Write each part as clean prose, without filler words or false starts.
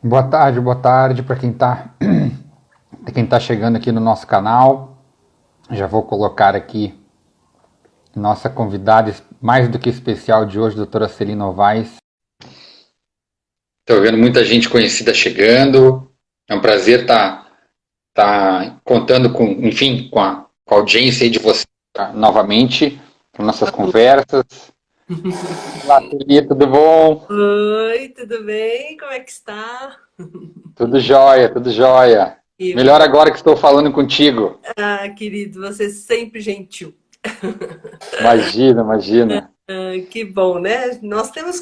Boa tarde para quem tá chegando aqui no nosso canal. Já vou colocar aqui nossa convidada mais do que especial de hoje, doutora Celina Novaes. Estou vendo muita gente conhecida chegando. É um prazer estar contando com a audiência aí de você novamente, com nossas conversas. Olá, Celina, tudo bom? Oi, tudo bem? Como é que está? Tudo jóia, tudo jóia. Que Melhor bom. agora que estou falando contigo. Ah, querido, você é sempre gentil. Imagina, imagina. Ah, que bom, né? Nós temos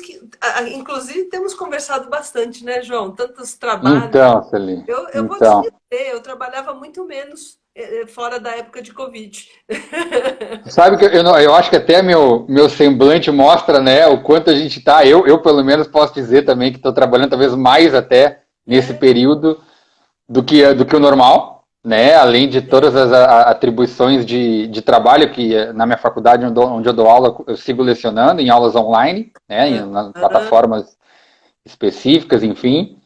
inclusive, temos conversado bastante, né, João? Tantos trabalhos. Então, Celine, Eu vou te então. dizer, eu trabalhava muito menos fora da época de Covid. Sabe que eu acho que até meu semblante mostra, né, o quanto a gente tá. Eu pelo menos posso dizer também que estou trabalhando talvez mais até nesse É, período do que o normal, né? Além de todas as atribuições de trabalho que na minha faculdade onde eu dou aula, eu sigo lecionando em aulas online, né, nas ah, plataformas específicas, enfim.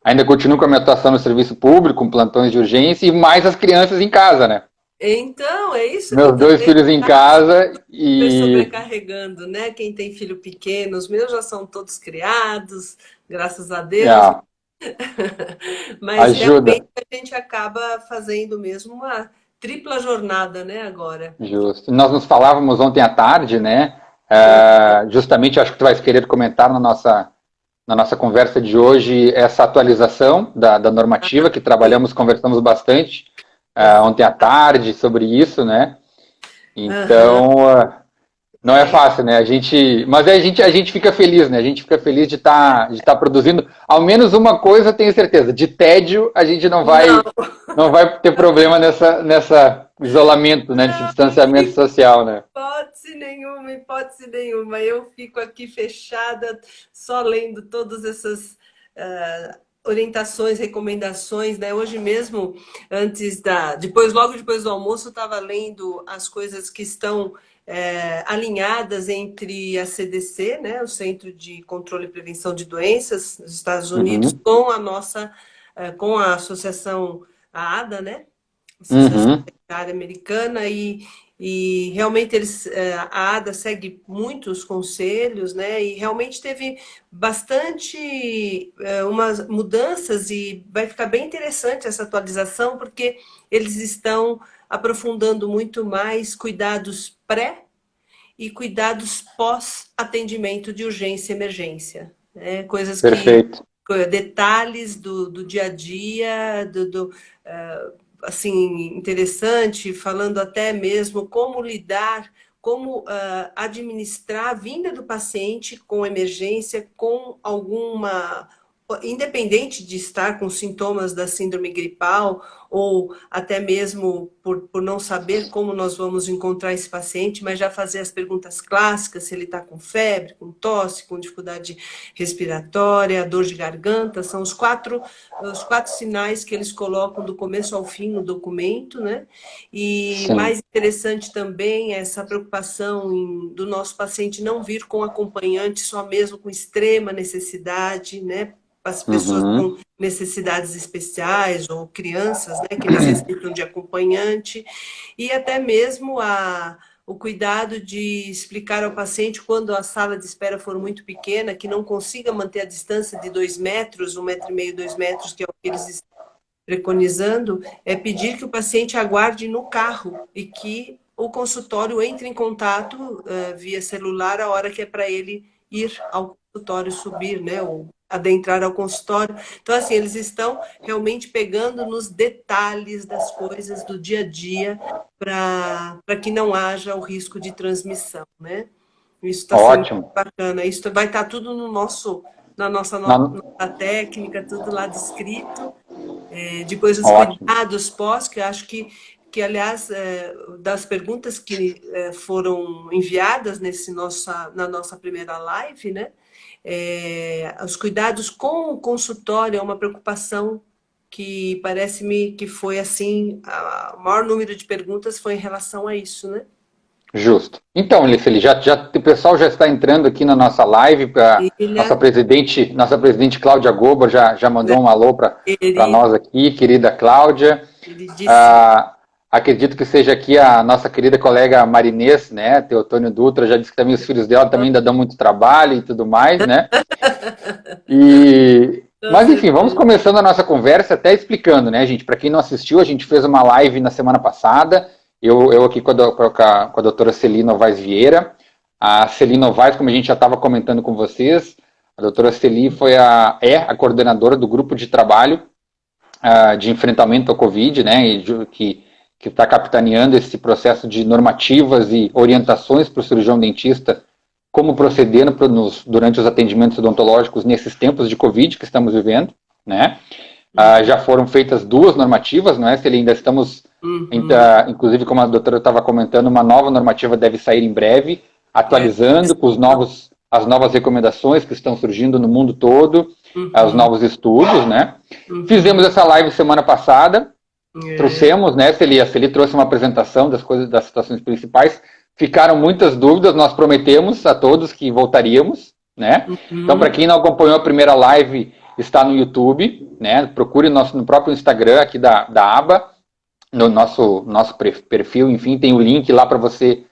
Ainda continuo com a minha atuação no serviço público, com plantões de urgência e mais as crianças em casa, né? então, é isso que Meus dois também filhos em acaba casa super e sobrecarregando, né? Quem tem filho pequeno, os meus já são todos criados, graças a Deus. ah, Mas ajuda. realmente a gente acaba fazendo mesmo uma tripla jornada, né, agora. Justo. Nós nos falávamos ontem à tarde, né? Justamente, acho que tu vais querer comentar na nossa conversa de hoje essa atualização da normativa que Sim. trabalhamos, conversamos bastante ontem à tarde sobre isso, né? Aham. Então, não é fácil, né? Mas a gente fica feliz, né? A gente fica feliz de estar produzindo. Ao menos uma coisa eu tenho certeza: de tédio a gente não Não, vai, não vai ter problema nessa isolamento, né? Nesse não, distanciamento social, né? hipótese nenhuma, hipótese nenhuma. Eu fico aqui fechada, só lendo todas essas orientações, recomendações, né? Hoje mesmo, logo depois do almoço, eu estava lendo as coisas que estão alinhadas entre a CDC, né, o Centro de Controle e Prevenção de Doenças dos Estados Unidos, Uhum, com a nossa, com a associação, a ADA, né, Associação uhum, Sanitária Americana, e realmente a ADA segue muitos conselhos, né, e realmente teve bastante umas mudanças e vai ficar bem interessante essa atualização, porque eles estão aprofundando muito mais cuidados pré e cuidados pós-atendimento de urgência e emergência. Né? perfeito. Detalhes do dia a dia, assim, interessante, falando até mesmo como lidar, como administrar a vinda do paciente com emergência, com alguma independente de estar com sintomas da síndrome gripal ou até mesmo por não saber como nós vamos encontrar esse paciente, mas já fazer as perguntas clássicas, se ele está com febre, com tosse, com dificuldade respiratória, dor de garganta, são os quatro sinais que eles colocam do começo ao fim no documento, né? E Sim. mais interessante também é essa preocupação do nosso paciente não vir com acompanhante, só mesmo com extrema necessidade, né? As pessoas Uhum, com necessidades especiais ou crianças, né, que necessitam de acompanhante, e até mesmo o cuidado de explicar ao paciente quando a sala de espera for muito pequena, que não consiga manter a distância de 2 metros, 1,5 metro, 2 metros, que é o que eles estão preconizando, é pedir que o paciente aguarde no carro e que o consultório entre em contato via celular a hora que é para ele ir ao consultório, subir, né, ou adentrar ao consultório. Então, assim, eles estão realmente pegando nos detalhes das coisas do dia a dia para que não haja o risco de transmissão, né? Isso está sendo ótimo. bacana. Isso vai estar tudo na nossa Na- nota técnica, tudo lá descrito. Depois os ótimo. cuidados pós, que eu acho que aliás, das perguntas que foram enviadas na nossa primeira live, né? Os cuidados com o consultório é uma preocupação que parece-me que foi assim, o maior número de perguntas foi em relação a isso, né? Justo. Então, Liceli, o pessoal já está entrando aqui na nossa live, Filha, nossa presidente Cláudia Goba já mandou um alô para querida, nós aqui, querida Cláudia. queridíssima. Ah, acredito que seja aqui a nossa querida colega Marinês, né? Teotônio Dutra, já disse que também os filhos dela também ainda dão muito trabalho e tudo mais, né? Com Mas enfim, vamos certeza. começando a nossa conversa até explicando, né, gente? Para quem não assistiu, a gente fez uma live na semana passada, eu aqui com a doutora Celina Novaes Vieira. A Celina Novaes, como a gente já estava comentando com vocês, a doutora Celi é a coordenadora do grupo de trabalho de enfrentamento ao Covid, né, que está capitaneando esse processo de normativas e orientações para o cirurgião dentista como proceder durante os atendimentos odontológicos nesses tempos de Covid que estamos vivendo, né? Já foram feitas 2 normativas, não é? Se ainda estamos, Uhum. inclusive como a doutora estava comentando, uma nova normativa deve sair em breve, É. atualizando com as novas recomendações que estão surgindo no mundo todo, os Uhum. novos estudos, né? Fizemos Uhum. essa live semana passada, É. trouxemos, né, a Celi trouxe uma apresentação das situações principais, ficaram muitas dúvidas, nós prometemos a todos que voltaríamos, né, então para Uhum. quem não acompanhou a primeira live, está no YouTube, né, procure no próprio Instagram aqui da aba, no nosso perfil, enfim, tem o link lá para você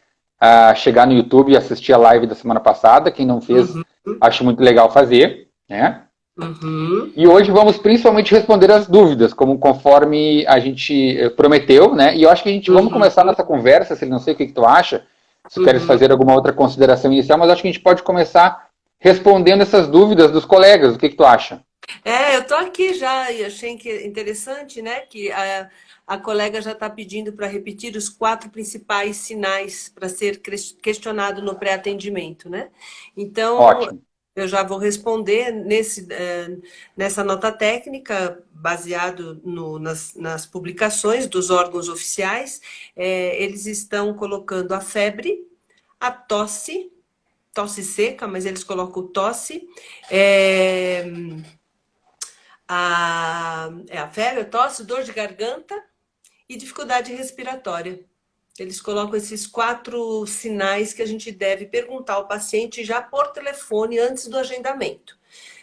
chegar no YouTube e assistir a live da semana passada, quem não fez, Uhum. acho muito legal fazer, né, Uhum. e hoje vamos principalmente responder as dúvidas, conforme a gente prometeu, né? E eu acho que vamos Uhum. começar nossa conversa, se não sei o que tu acha, se tu queres Uhum. fazer alguma outra consideração inicial, mas acho que a gente pode começar respondendo essas dúvidas dos colegas. O que tu acha? Eu tô aqui já e achei interessante, né, que a colega já está pedindo para repetir os 4 principais sinais para ser questionado no pré-atendimento, né? Então, Ótimo. eu já vou responder nessa nota técnica, baseado nas publicações dos órgãos oficiais. Eles estão colocando a febre, a tosse seca, mas eles colocam tosse, é, a febre, a tosse, dor de garganta e dificuldade respiratória. Eles colocam esses 4 sinais que a gente deve perguntar ao paciente já por telefone antes do agendamento.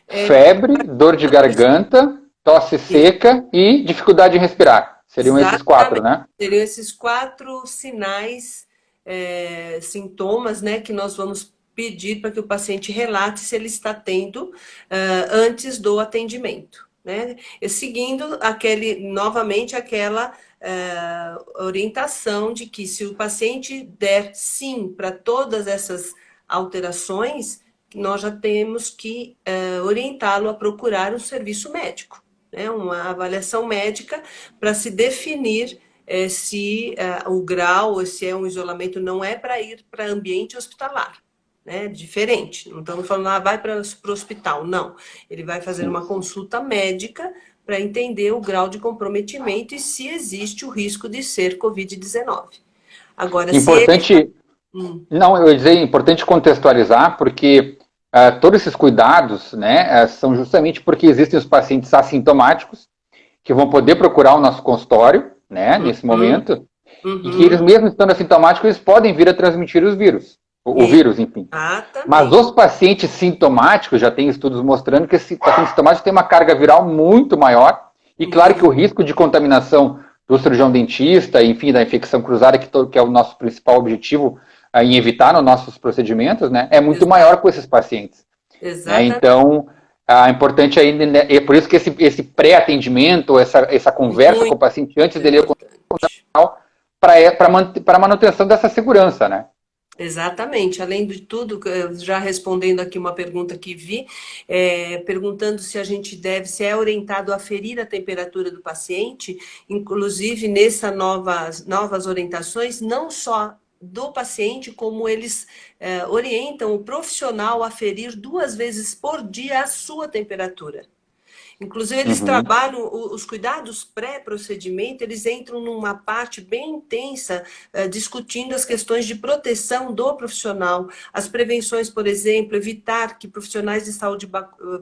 Febre, dor de garganta, tosse seca e dificuldade em respirar. Seriam esses 4, Exatamente. né? Seriam esses 4 sinais, sintomas, né, que nós vamos pedir para que o paciente relate se ele está tendo antes do atendimento, né? E seguindo novamente aquela orientação de que se o paciente der sim para todas essas alterações, nós já temos que orientá-lo a procurar um serviço médico, né? Uma avaliação médica para se definir se o grau, se é um isolamento, não é para ir para ambiente hospitalar, né? Diferente. Não estamos falando, vai para o hospital. Não. Ele vai fazer Sim. uma consulta médica para entender o grau de comprometimento e se existe o risco de ser Covid-19. Agora, se ele está. Importante, não, eu ia dizer, importante contextualizar, porque todos esses cuidados, né, são justamente porque existem os pacientes assintomáticos que vão poder procurar o nosso consultório, né, nesse Uhum, momento, e que eles uhum, mesmo estando assintomáticos, eles podem vir a transmitir os vírus, o vírus, enfim. Mas exatamente. os pacientes sintomáticos, já tem estudos mostrando que esse paciente sintomático tem uma carga viral muito maior, e claro que o Uhum, risco de contaminação do cirurgião dentista, enfim, da infecção cruzada, que é o nosso principal objetivo em evitar nos nossos procedimentos, né, é muito exato, maior com esses pacientes. Né? exatamente. Então, é importante ainda, né, é por isso que esse pré-atendimento, essa conversa com o Muito paciente antes dele ir ao importante. para a manutenção dessa segurança, né? Exatamente. Além de tudo, já respondendo aqui uma pergunta que vi, perguntando se a gente deve, se é orientado a ferir a temperatura do paciente, inclusive nessas novas orientações, não só do paciente, como eles orientam o profissional a ferir 2 vezes por dia a sua temperatura. Inclusive, eles Uhum. trabalham os cuidados pré-procedimento, eles entram numa parte bem intensa, discutindo as questões de proteção do profissional, as prevenções, por exemplo, evitar que profissionais de saúde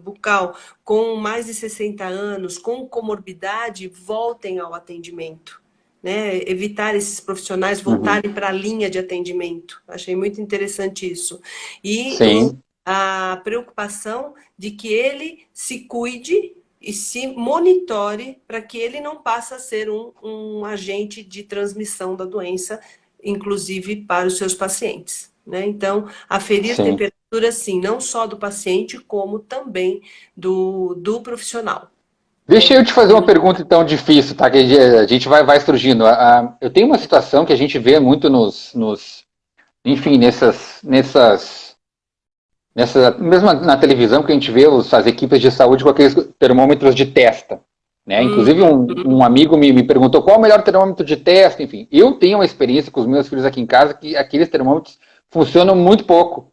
bucal com mais de 60 anos, com comorbidade, voltem ao atendimento. né? Evitar esses profissionais voltarem para a linha de atendimento. Achei muito interessante isso. E Sim, a preocupação de que ele se cuide e se monitore para que ele não passe a ser um agente de transmissão da doença, inclusive para os seus pacientes, né? Então, aferir sim. temperatura, sim, não só do paciente, como também do profissional, Deixa né? eu te fazer uma pergunta então difícil, tá? Que a gente vai surgindo. Eu tenho uma situação que a gente vê muito enfim, mesmo na televisão que a gente vê as equipes de saúde com aqueles termômetros de testa, né? Inclusive um amigo me perguntou qual é o melhor termômetro de testa, enfim. Eu tenho uma experiência com os meus filhos aqui em casa que aqueles termômetros funcionam muito pouco.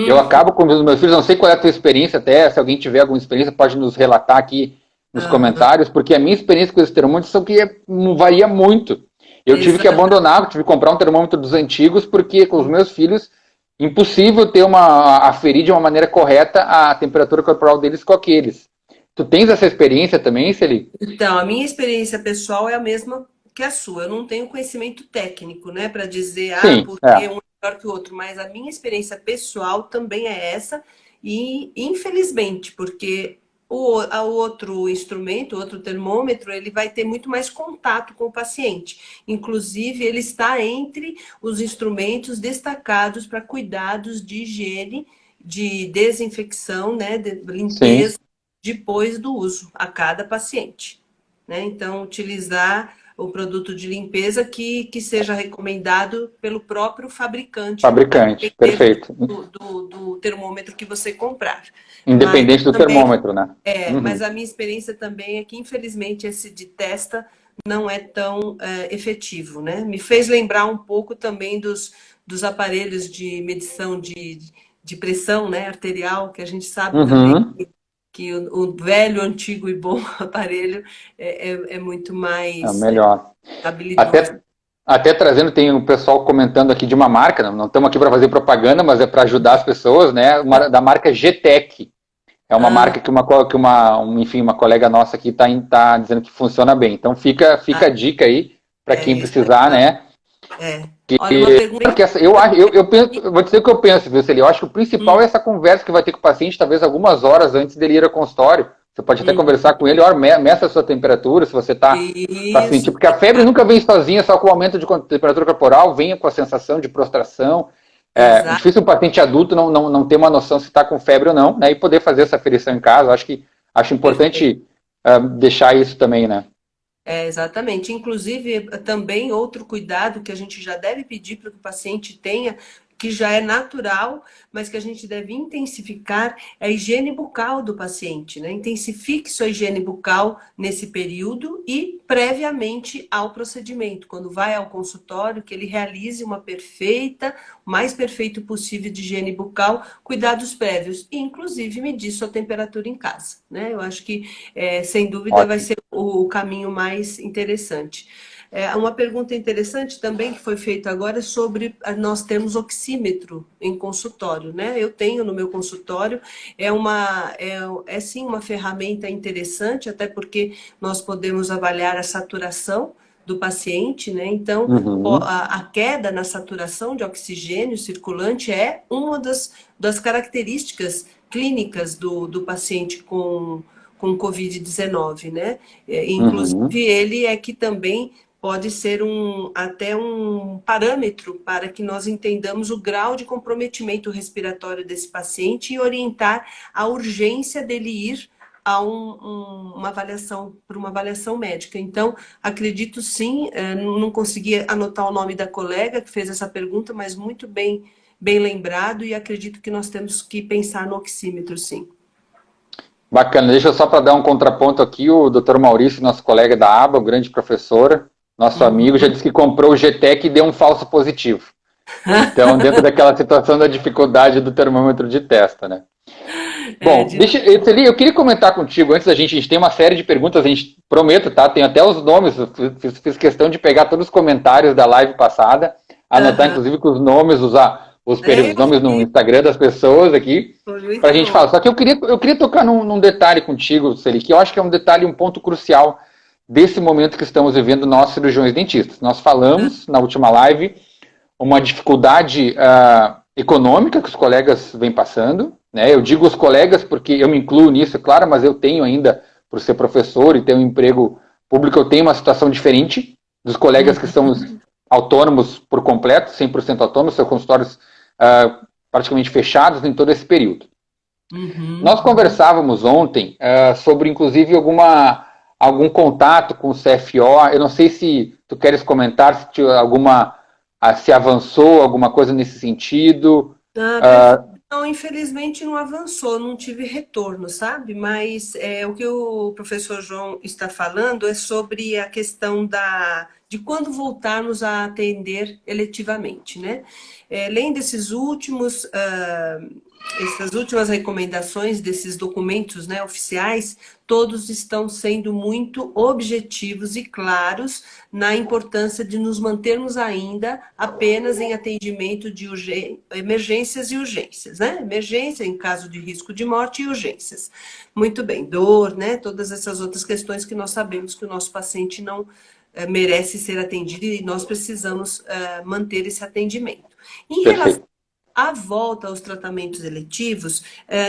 Eu Hum, acabo com os meus filhos, não sei qual é a tua experiência até, se alguém tiver alguma experiência pode nos relatar aqui nos aham, comentários, porque a minha experiência com esses termômetros são que varia muito. Eu tive que exato. abandonar, tive que comprar um termômetro dos antigos, porque com os meus filhos, impossível ter aferir de uma maneira correta a temperatura corporal deles com aqueles. Tu tens essa experiência também, Celi? Então, a minha experiência pessoal é a mesma que a sua. Eu não tenho conhecimento técnico, né, para dizer, Sim, porque um é melhor que o outro, mas a minha experiência pessoal também é essa, e infelizmente, porque o outro instrumento, o outro termômetro, ele vai ter muito mais contato com o paciente. Inclusive, ele está entre os instrumentos destacados para cuidados de higiene, de desinfecção, né, de sim. limpeza depois do uso a cada paciente, né? Então, utilizar o produto de limpeza que seja recomendado pelo próprio fabricante, a Fabricante, depender perfeito. do termômetro que você comprar. Mas Independente do também, termômetro, né? mas Uhum. a minha experiência também é que, infelizmente, esse de testa não é tão efetivo, né? Me fez lembrar um pouco também dos aparelhos de medição de pressão, né, arterial, que a gente sabe também Uhum. que o velho, antigo e bom aparelho é muito É mais melhor. habilidoso. Até, até trazendo, tem o pessoal comentando aqui de uma marca, não estamos aqui para fazer propaganda, mas é para ajudar as pessoas, né? Da marca GTEC. É uma Ah, marca enfim, uma colega nossa aqui tá dizendo que funciona bem. Então fica a dica aí para quem isso é precisar, legal. né? É. Olha, uma pergunta Porque eu penso, eu vou dizer o que eu penso, viu, Celi? Eu acho que o principal é essa conversa que vai ter com o paciente, talvez algumas horas antes dele ir ao consultório. Você pode até conversar com ele, olha, meça a sua temperatura, se você está tá sentindo. isso, Porque a febre nunca vem sozinha, só com o aumento de temperatura corporal, vem com a sensação de prostração. É exato. difícil o paciente adulto não ter uma noção se está com febre ou não, né? E poder fazer essa aferição em casa. Acho importante deixar isso também, né? É, exatamente. Inclusive, também outro cuidado que a gente já deve pedir para que o paciente tenha, que já é natural, mas que a gente deve intensificar, é a higiene bucal do paciente, né? Intensifique sua higiene bucal nesse período e previamente ao procedimento, quando vai ao consultório, que ele realize uma perfeita, o mais perfeito possível de higiene bucal, cuidados prévios, e inclusive medir sua temperatura em casa, né? Eu acho que, sem dúvida, vai Ótimo. ser o caminho mais interessante. Uma pergunta interessante também que foi feita agora é sobre nós temos oxímetro em consultório, né? Eu tenho no meu consultório, é sim uma ferramenta interessante, até porque nós podemos avaliar a saturação do paciente, né? Então, Uhum. a queda na saturação de oxigênio circulante é uma das características clínicas do paciente com Covid-19, né? Inclusive, Uhum. ele é que também pode ser até um parâmetro para que nós entendamos o grau de comprometimento respiratório desse paciente e orientar a urgência dele ir a uma avaliação, para uma avaliação médica. Então, acredito sim, não consegui anotar o nome da colega que fez essa pergunta, mas muito bem lembrado, e acredito que nós temos que pensar no oxímetro, sim. Bacana, deixa eu só para dar um contraponto aqui, o Dr. Maurício, nosso colega da aba, o grande professor, nosso amigo, já Uhum. disse que comprou o GTEC e deu um falso positivo. Então, dentro daquela situação da dificuldade do termômetro de testa, né? É, Bom, Celi, eu queria comentar contigo, antes a gente tem uma série de perguntas, a gente prometo, tá? Tem até os nomes, eu fiz questão de pegar todos os comentários da live passada, anotar aham. inclusive com os nomes, usar os Eu nomes no vi, Instagram das pessoas aqui, foi para a muito gente bom. falar. Só que eu queria tocar num detalhe contigo, Celi, que eu acho que é um detalhe, um ponto crucial. desse momento que estamos vivendo nós, cirurgiões dentistas. Nós falamos na última live uma dificuldade econômica que os colegas vêm passando, né? Eu digo os colegas porque eu me incluo nisso, claro, mas eu tenho ainda, por ser professor e ter um emprego público, eu tenho uma situação diferente dos colegas que são autônomos por completo, 100% autônomos, seus consultórios praticamente fechados em todo esse período. Nós conversávamos ontem sobre, inclusive, algum contato com o CFO. Eu não sei se tu queres comentar se avançou alguma coisa nesse sentido. Não, infelizmente não avançou, não tive retorno, sabe? Mas o que o professor João está falando é sobre a questão de quando voltarmos a atender eletivamente, né? Além desses essas últimas recomendações desses documentos, né, oficiais, todos estão sendo muito objetivos e claros na importância de nos mantermos ainda apenas em atendimento de emergências e urgências, né? Emergência em caso de risco de morte e urgências. Muito bem, dor, né? Todas essas outras questões que nós sabemos que o nosso paciente não merece ser atendido e nós precisamos manter esse atendimento. Em relação à volta aos tratamentos eletivos,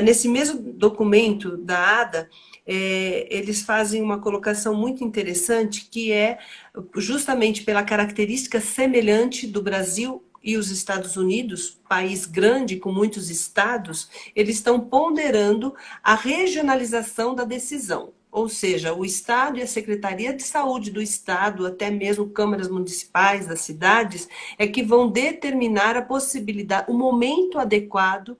nesse mesmo documento da ADA, eles fazem uma colocação muito interessante, que é justamente pela característica semelhante do Brasil e os Estados Unidos, país grande com muitos estados, eles estão ponderando a regionalização da decisão. Ou seja, o Estado e a Secretaria de Saúde do Estado, até mesmo câmaras municipais das cidades, é que vão determinar a possibilidade, o momento adequado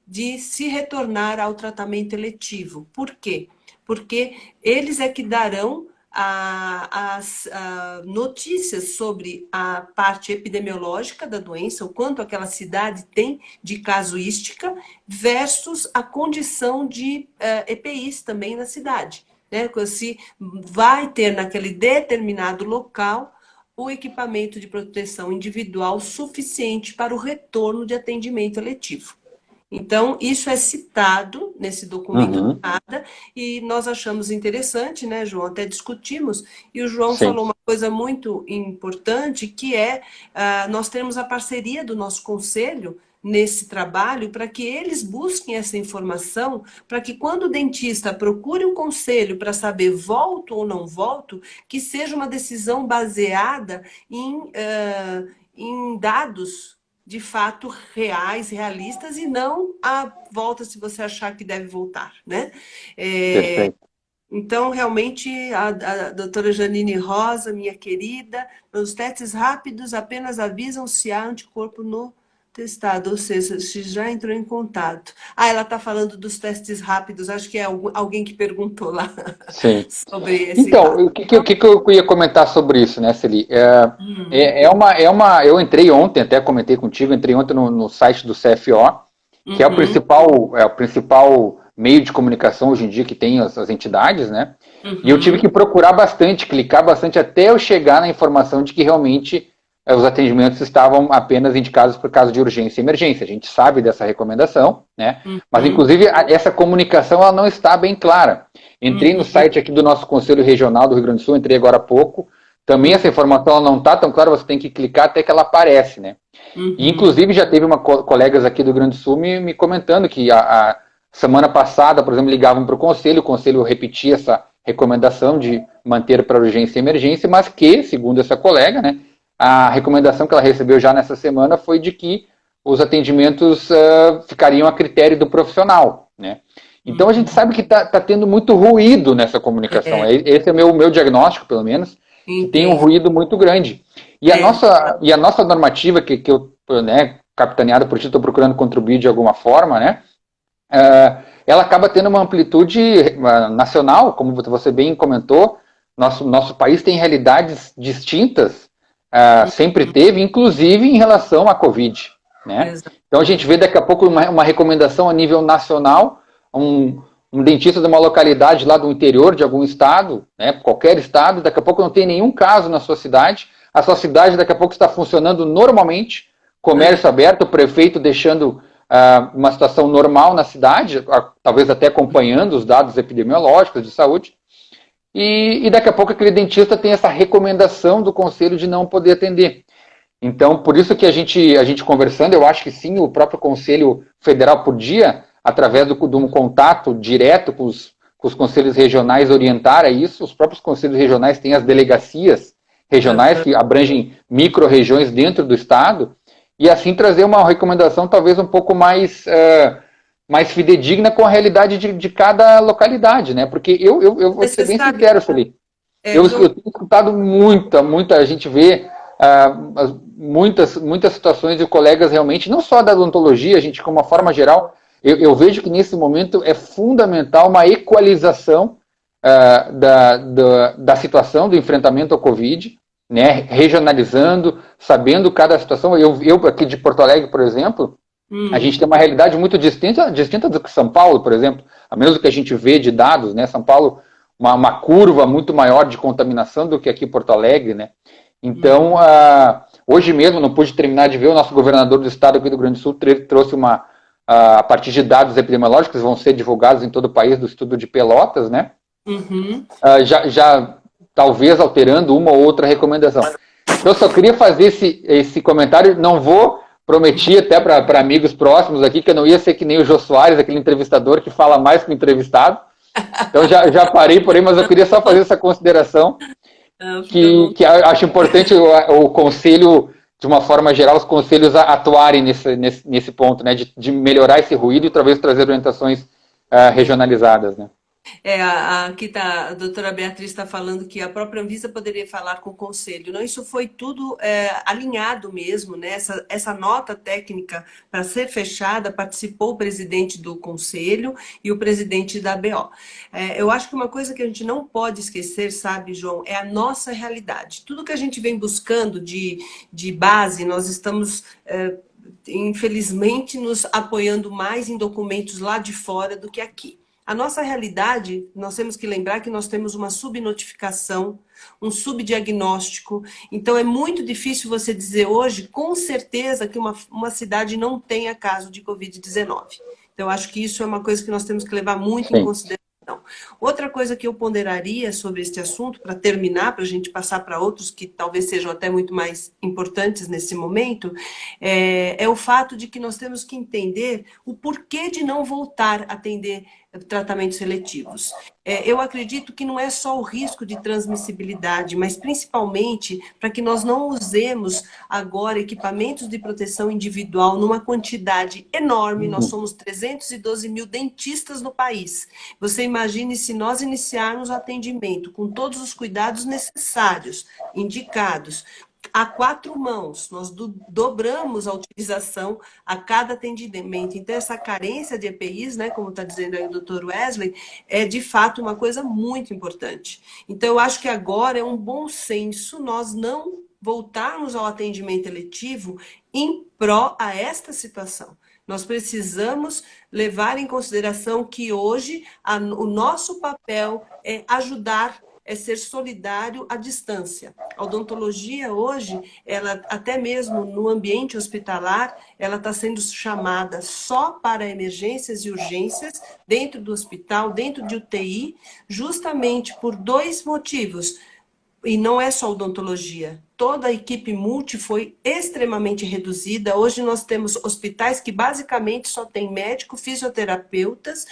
de se retornar ao tratamento eletivo. Por quê? Porque eles é que darão as notícias sobre a parte epidemiológica da doença, o quanto aquela cidade tem de casuística, versus a condição de EPIs também na cidade. Né? Se vai ter naquele determinado local o equipamento de proteção individual suficiente para o retorno de atendimento eletivo. Então, isso é citado nesse documento nada, e nós achamos interessante, né, João? Até discutimos, e o João falou uma coisa muito importante, que nós temos a parceria do nosso conselho nesse trabalho, para que eles busquem essa informação, para que quando o dentista procure um conselho para saber volto ou não volto, que seja uma decisão baseada em dados de fato reais, realistas, e não a volta se você achar que deve voltar, né? Então, realmente, a doutora Janine Rosa, minha querida, os testes rápidos apenas avisam se há anticorpo no testado, ou seja, se já entrou em contato. Ela está falando dos testes rápidos, acho que é alguém que perguntou lá sobre esse Então, o que eu ia comentar sobre isso, né, Celi? Eu entrei ontem, até comentei contigo, entrei ontem no site do CFO, que é o principal meio de comunicação hoje em dia que tem as entidades, né? E eu tive que procurar bastante, clicar bastante, até eu chegar na informação de que realmente os atendimentos estavam apenas indicados por caso de urgência e emergência. A gente sabe dessa recomendação, né? Mas, inclusive, essa comunicação ela não está bem clara. Entrei no site aqui do nosso Conselho Regional do Rio Grande do Sul, entrei agora há pouco. Também essa informação ela não está tão clara, você tem que clicar até que ela aparece, né? E, inclusive, já teve colegas aqui do Rio Grande do Sul me comentando que a semana passada, por exemplo, ligavam para o Conselho repetia essa recomendação de manter para urgência e emergência, mas que, segundo essa colega, né, a recomendação que ela recebeu já nessa semana foi de que os atendimentos ficariam a critério do profissional, né? Então a gente sabe que tá tendo muito ruído nessa comunicação. Esse é o meu diagnóstico, pelo menos, que tem um ruído muito grande. E a nossa normativa, que eu, né, capitaneada por ti, estou procurando contribuir de alguma forma, né? Ela acaba tendo uma amplitude nacional, como você bem comentou. Nosso país tem realidades distintas. Sempre teve, inclusive em relação à Covid, né? Então a gente vê daqui a pouco uma recomendação a nível nacional, um dentista de uma localidade lá do interior de algum estado, né, qualquer estado, daqui a pouco não tem nenhum caso na sua cidade, a sua cidade daqui a pouco está funcionando normalmente, comércio aberto, o prefeito deixando uma situação normal na cidade, talvez até acompanhando os dados epidemiológicos de saúde. e daqui a pouco aquele dentista tem essa recomendação do conselho de não poder atender. Então, por isso que a gente conversando, eu acho que sim, o próprio Conselho Federal podia, através de um contato direto com os conselhos regionais, orientar a isso. Os próprios conselhos regionais têm as delegacias regionais que abrangem micro-regiões dentro do estado, e assim trazer uma recomendação talvez um pouco mais fidedigna com a realidade de cada localidade, né? Porque eu vou ser bem sincero, Sueli. Eu tenho escutado muita, a gente vê muitas situações de colegas realmente, não só da odontologia, a gente, como uma forma geral, eu vejo que nesse momento é fundamental uma equalização da situação, do enfrentamento ao Covid, né, regionalizando, sabendo cada situação. Eu aqui de Porto Alegre, por exemplo, a gente tem uma realidade muito distinta do que São Paulo, por exemplo, a menos do que a gente vê de dados, né, São Paulo, uma curva muito maior de contaminação do que aqui em Porto Alegre, né. Então, hoje mesmo, não pude terminar de ver, o nosso governador do estado aqui do Rio Grande do Sul trouxe a partir de dados epidemiológicos, vão ser divulgados em todo o país, do estudo de Pelotas, né? Já talvez alterando uma ou outra recomendação. Então, eu só queria fazer esse comentário, não vou, prometi até para amigos próximos aqui, que eu não ia ser que nem o Jô Soares, aquele entrevistador que fala mais que o entrevistado. Então, já parei por aí, mas eu queria só fazer essa consideração, que acho importante o conselho, de uma forma geral, os conselhos atuarem nesse ponto, né, de melhorar esse ruído e talvez trazer orientações regionalizadas, né. Aqui a doutora Beatriz está falando que a própria Anvisa poderia falar com o conselho. Não, isso foi tudo alinhado mesmo, né? Essa nota técnica para ser fechada, participou o presidente do conselho e o presidente da ABO. Eu acho que uma coisa que a gente não pode esquecer, sabe, João, é a nossa realidade. Tudo que a gente vem buscando de base, nós estamos infelizmente nos apoiando mais em documentos lá de fora do que aqui. A nossa realidade, nós temos que lembrar que nós temos uma subnotificação, um subdiagnóstico. Então, é muito difícil você dizer hoje, com certeza, que uma cidade não tenha caso de Covid-19. Então, eu acho que isso é uma coisa que nós temos que levar muito em consideração. Outra coisa que eu ponderaria sobre este assunto, para terminar, para a gente passar para outros que talvez sejam até muito mais importantes nesse momento, é o fato de que nós temos que entender o porquê de não voltar a atender tratamentos seletivos. Eu acredito que não é só o risco de transmissibilidade, mas principalmente para que nós não usemos agora equipamentos de proteção individual numa quantidade enorme. Nós somos 312 mil dentistas no país. Você imagine se nós iniciarmos o atendimento com todos os cuidados necessários, indicados, a 4 mãos, nós dobramos a utilização a cada atendimento. Então, essa carência de EPIs, né, como está dizendo aí o Dr. Wesley, é de fato uma coisa muito importante. Então, eu acho que agora é um bom senso nós não voltarmos ao atendimento eletivo em pró a esta situação. Nós precisamos levar em consideração que hoje o nosso papel é ajudar, é ser solidário à distância. A odontologia hoje, ela até mesmo no ambiente hospitalar, ela está sendo chamada só para emergências e urgências dentro do hospital, dentro de UTI, justamente por 2 motivos. E não é só odontologia. Toda a equipe multi foi extremamente reduzida. Hoje nós temos hospitais que basicamente só tem médico, fisioterapeutas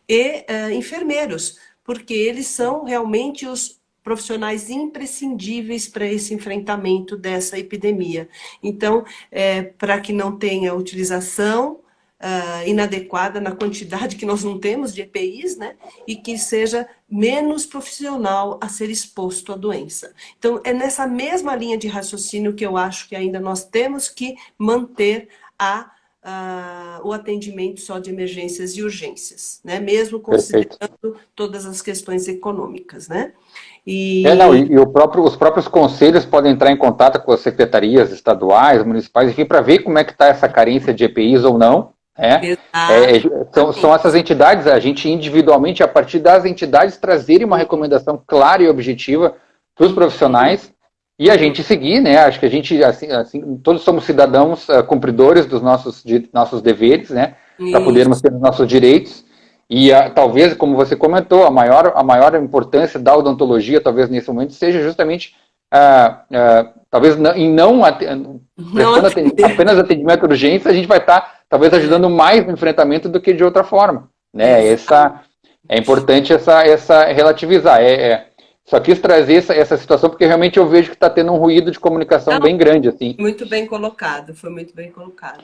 e enfermeiros, porque eles são realmente os profissionais imprescindíveis para esse enfrentamento dessa epidemia. Então, para que não tenha utilização inadequada na quantidade que nós não temos de EPIs, né? E que seja menos profissional a ser exposto à doença. Então, é nessa mesma linha de raciocínio que eu acho que ainda nós temos que manter o atendimento só de emergências e urgências, né? Mesmo considerando todas as questões econômicas, né? E os próprios conselhos podem entrar em contato com as secretarias estaduais, municipais, enfim, para ver como é que está essa carência de EPIs ou não. São essas entidades, a gente individualmente, a partir das entidades, trazerem uma recomendação clara e objetiva para os profissionais e a gente seguir, né? Acho que a gente, assim, todos somos cidadãos cumpridores dos nossos deveres, né? Para podermos ter os nossos direitos. E talvez, como você comentou, a maior importância da odontologia, talvez nesse momento, seja justamente, talvez Não prestando atender. apenas atendimento de urgência, a gente vai estar, talvez, ajudando mais no enfrentamento do que de outra forma. Né? Exato. É importante essa relativizar. Só quis trazer essa situação porque realmente eu vejo que está tendo um ruído de comunicação Não, bem grande. Assim. muito bem colocado, foi muito bem colocado.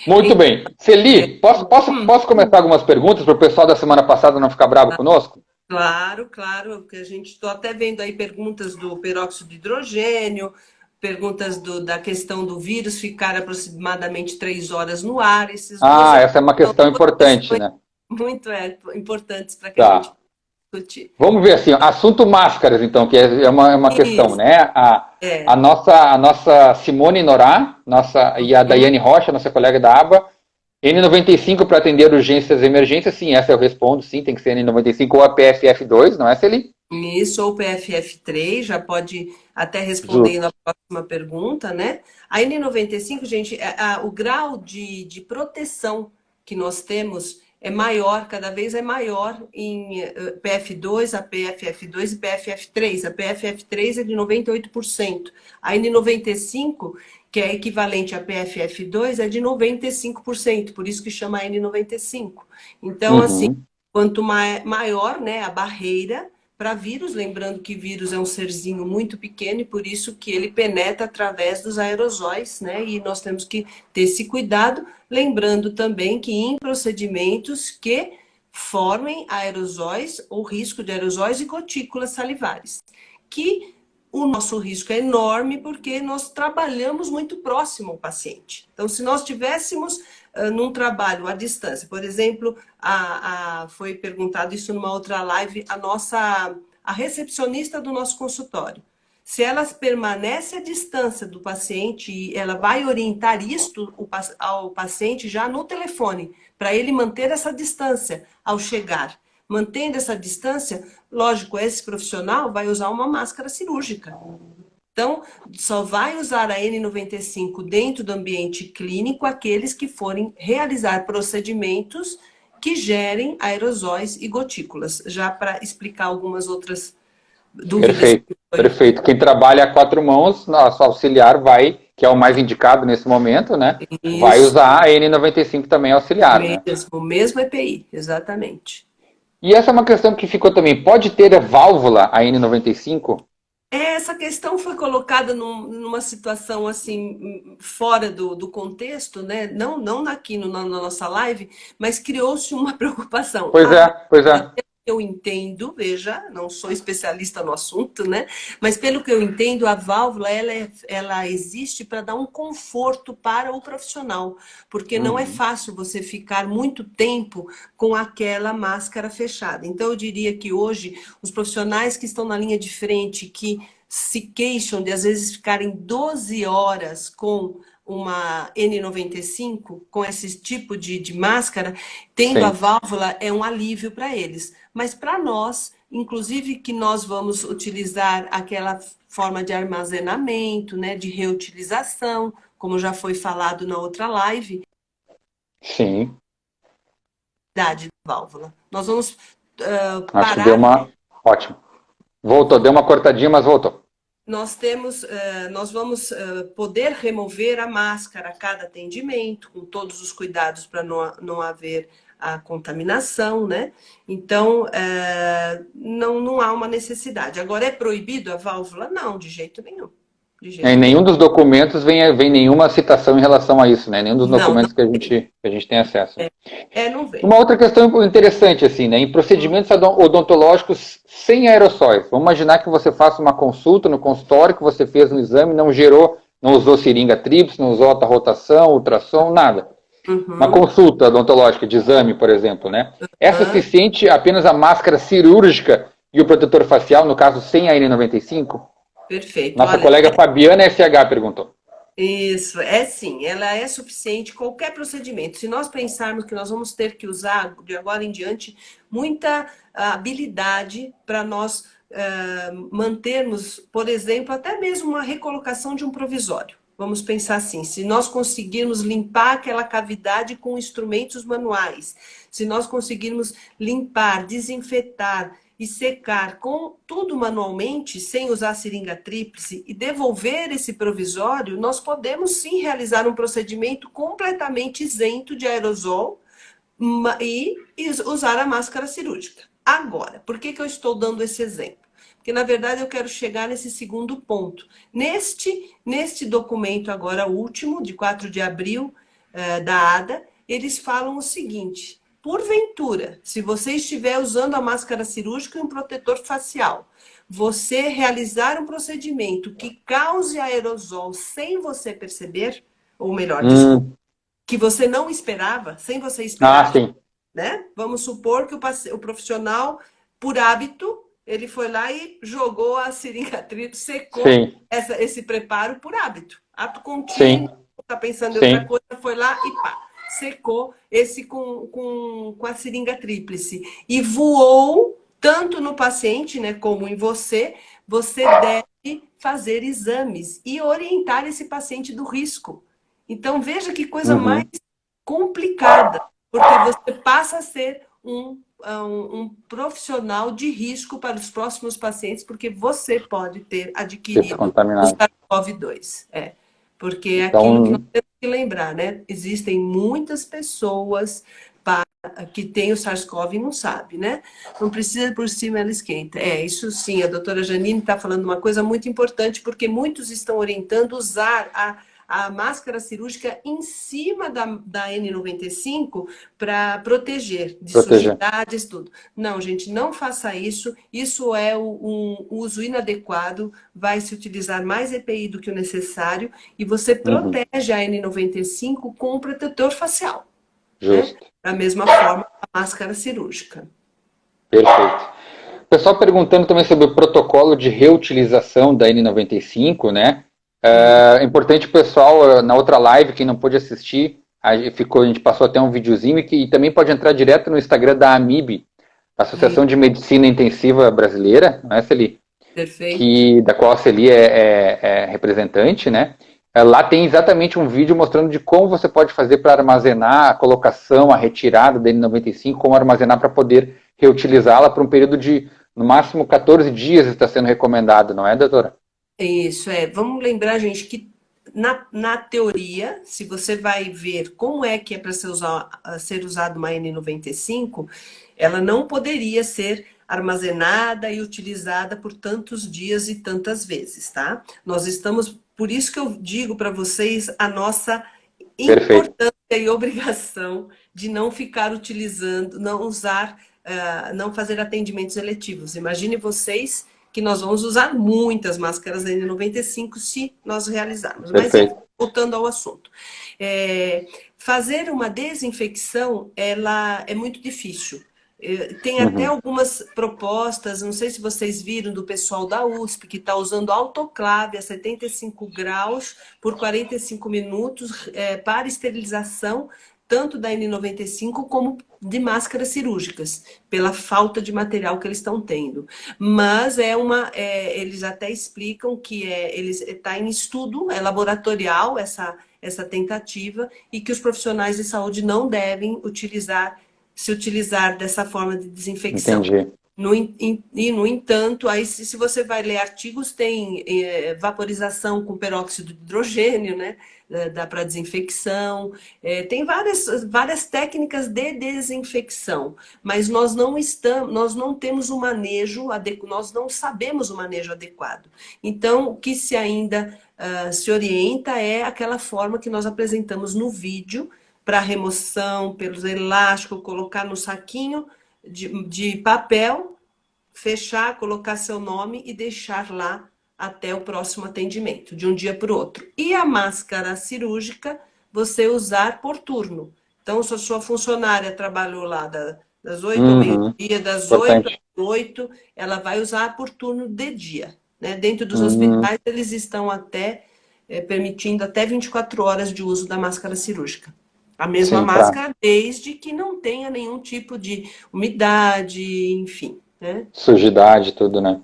Muito Então, bem. Celi, hum, posso começar algumas perguntas para o pessoal da semana passada não ficar bravo conosco? claro, claro, que a gente estou até vendo aí perguntas do peróxido de hidrogênio, perguntas da questão do vírus ficar aproximadamente 3 horas no ar. Essas duas Essa é uma são questão duas importante, questões né? muito importantes para que a gente Tá. discutir. Vamos ver assim, assunto máscaras, então, que é uma questão, Isso, né? é. A nossa Simone Norá, e a Uhum. Daiane Rocha, nossa colega da aba, N95 para atender urgências e emergências, sim, essa eu respondo, sim, tem que ser N95 ou a PFF2, não é, Celi? Isso, ou PFF3, já pode até responder Justo. a próxima pergunta, né? A N95, gente, o grau de proteção que nós temos é maior, cada vez é maior em PF2, a PFF2 e PFF3. A PFF3 é de 98%. A N95, que é equivalente a PFF2, é de 95%, por isso que chama N95. Então, assim, Uhum. quanto maior, né, a barreira para vírus, lembrando que vírus é um serzinho muito pequeno e por isso que ele penetra através dos aerosóis, né? E nós temos que ter esse cuidado, lembrando também que em procedimentos que formem aerosóis ou risco de aerosóis e gotículas salivares, que o nosso risco é enorme porque nós trabalhamos muito próximo ao paciente. Então, se nós tivéssemos num trabalho à distância, por exemplo, foi perguntado isso numa outra live, a recepcionista do nosso consultório. Se ela permanece à distância do paciente, ela vai orientar isto ao paciente já no telefone, para ele manter essa distância ao chegar. Mantendo essa distância, lógico, esse profissional vai usar uma máscara cirúrgica. Então, só vai usar a N95 dentro do ambiente clínico aqueles que forem realizar procedimentos que gerem aerosóis e gotículas. Já para explicar algumas outras dúvidas Perfeito, que foi. perfeito. Quem trabalha a quatro mãos, nosso auxiliar vai, que é o mais indicado nesse momento, né? Vai Isso, usar a N95 também auxiliar, né? mesmo EPI, exatamente. E essa é uma questão que ficou também. Pode ter a válvula a N95? Essa questão foi colocada numa situação assim fora do contexto, né? Não aqui na nossa live, mas criou-se uma preocupação. Pois é, pois é. Eu entendo, veja, não sou especialista no assunto, né? Mas pelo que eu entendo, a válvula ela existe para dar um conforto para o profissional, porque não é Uhum. fácil você ficar muito tempo com aquela máscara fechada. Então, eu diria que hoje os profissionais que estão na linha de frente, que se queixam de às vezes ficarem 12 horas com uma N95, com esse tipo de máscara, tendo a Sim, válvula, é um alívio para eles. Mas para nós, inclusive que nós vamos utilizar aquela forma de armazenamento, né, de reutilização, como já foi falado na outra live, sim. idade da válvula. Nós vamos Acho que deu parar. uma. Ótimo. Voltou, deu uma cortadinha, mas voltou. Nós vamos poder remover a máscara a cada atendimento, com todos os cuidados para não haver a contaminação, né? Então, não há uma necessidade. Agora, é proibido a válvula? Não, de jeito nenhum. De Em jeito nenhum. nenhum dos documentos vem nenhuma citação em relação a isso, né? Nenhum dos Não, não documentos que tem. a gente tem acesso. Não vem. Uma outra questão interessante, assim, né? Em procedimentos odontológicos sem aerossóis. Vamos imaginar que você faça uma consulta no consultório, que você fez um exame, não usou seringa TRIPS, não usou alta rotação, ultrassom, nada. Uma Uhum. consulta odontológica de exame, por exemplo, né? É Uhum. suficiente apenas a máscara cirúrgica e o protetor facial, no caso sem a N95? Perfeito. Nossa Olha, colega Fabiana SH perguntou. isso, é sim, ela é suficiente qualquer procedimento. Se nós pensarmos que nós vamos ter que usar, de agora em diante, muita habilidade para nós mantermos, por exemplo, até mesmo uma recolocação de um provisório. vamos pensar assim, se nós conseguirmos limpar aquela cavidade com instrumentos manuais, se nós conseguirmos limpar, desinfetar e secar com tudo manualmente, sem usar seringa tríplice, e devolver esse provisório, nós podemos sim realizar um procedimento completamente isento de aerosol e usar a máscara cirúrgica. Agora, por que eu estou dando esse exemplo? Porque, na verdade, eu quero chegar nesse segundo ponto. Neste documento agora último, de 4 de abril, da ADA, eles falam o seguinte: porventura, se você estiver usando a máscara cirúrgica e um protetor facial, você realizar um procedimento que cause aerosol sem você perceber, ou melhor, desculpa, que você não esperava, sem você esperar, sim. né? Vamos supor que o profissional, por hábito, ele foi lá e jogou a seringa tríplice, secou esse preparo por hábito. Ato contínuo, está pensando em outra coisa, foi lá e pá, secou esse com a seringa tríplice. E voou tanto no paciente, né, como em você, você deve fazer exames e orientar esse paciente do risco. Então, veja que coisa mais complicada, porque você passa a ser um profissional de risco para os próximos pacientes, porque você pode ter adquirido o SARS-CoV-2. Porque é aquilo que nós temos que lembrar, né? Existem muitas pessoas que têm o SARS-CoV e não sabe, né? Não precisa por cima, ela esquenta. Isso sim, a doutora Janine está falando uma coisa muito importante, porque muitos estão orientando usar a máscara cirúrgica em cima da N95 para proteger de sujidades, tudo. Não, gente, não faça isso. Isso é um uso inadequado. Vai se utilizar mais EPI do que o necessário e você protege a N95 com o protetor facial. Justo. Né? Da mesma forma, a máscara cirúrgica. Perfeito. O pessoal perguntando também sobre o protocolo de reutilização da N95, né? É importante o pessoal, na outra live, quem não pôde assistir, a gente passou até um videozinho e também pode entrar direto no Instagram da AMIB, Associação de Medicina Intensiva Brasileira, não é, Celi? Perfeito. Da qual a Celi é representante, né? Lá tem exatamente um vídeo mostrando de como você pode fazer para armazenar a colocação, a retirada da N95, como armazenar para poder reutilizá-la por um período de, no máximo, 14 dias está sendo recomendado, não é, doutora? Isso, Vamos lembrar, gente, que na teoria, se você vai ver como é que é para ser usado uma N95, ela não poderia ser armazenada e utilizada por tantos dias e tantas vezes, tá? Nós estamos, por isso que eu digo para vocês a nossa importância e obrigação de não ficar utilizando, não usar, não fazer atendimentos eletivos. Imagine vocês que nós vamos usar muitas máscaras N95 se nós realizarmos. Mas, voltando ao assunto. Fazer uma desinfecção, ela é muito difícil. Tem até algumas propostas, não sei se vocês viram, do pessoal da USP, que está usando autoclave a 75 graus por 45 minutos para esterilização, tanto da N95 como de máscaras cirúrgicas, pela falta de material que eles estão tendo. Mas eles até explicam que está em estudo, é laboratorial essa tentativa, e que os profissionais de saúde não devem se utilizar dessa forma de desinfecção. Entendi. No entanto, aí se você vai ler artigos, tem vaporização com peróxido de hidrogênio, né? Dá para desinfecção, tem várias técnicas de desinfecção, mas nós não temos o manejo adequado, nós não sabemos o manejo adequado. Então, o que se ainda se orienta é aquela forma que nós apresentamos no vídeo, para remoção pelos elásticos, colocar no saquinho de papel, fechar, colocar seu nome e deixar lá até o próximo atendimento, de um dia para o outro. E a máscara cirúrgica, você usar por turno. Então, se a sua funcionária trabalhou lá das 8 ao meio-dia, das 8 às 8, ela vai usar por turno de dia. Né? Dentro dos hospitais, eles estão permitindo até 24 horas de uso da máscara cirúrgica. A mesma máscara, desde que não tenha nenhum tipo de umidade, enfim. Né? Sujidade, tudo, né?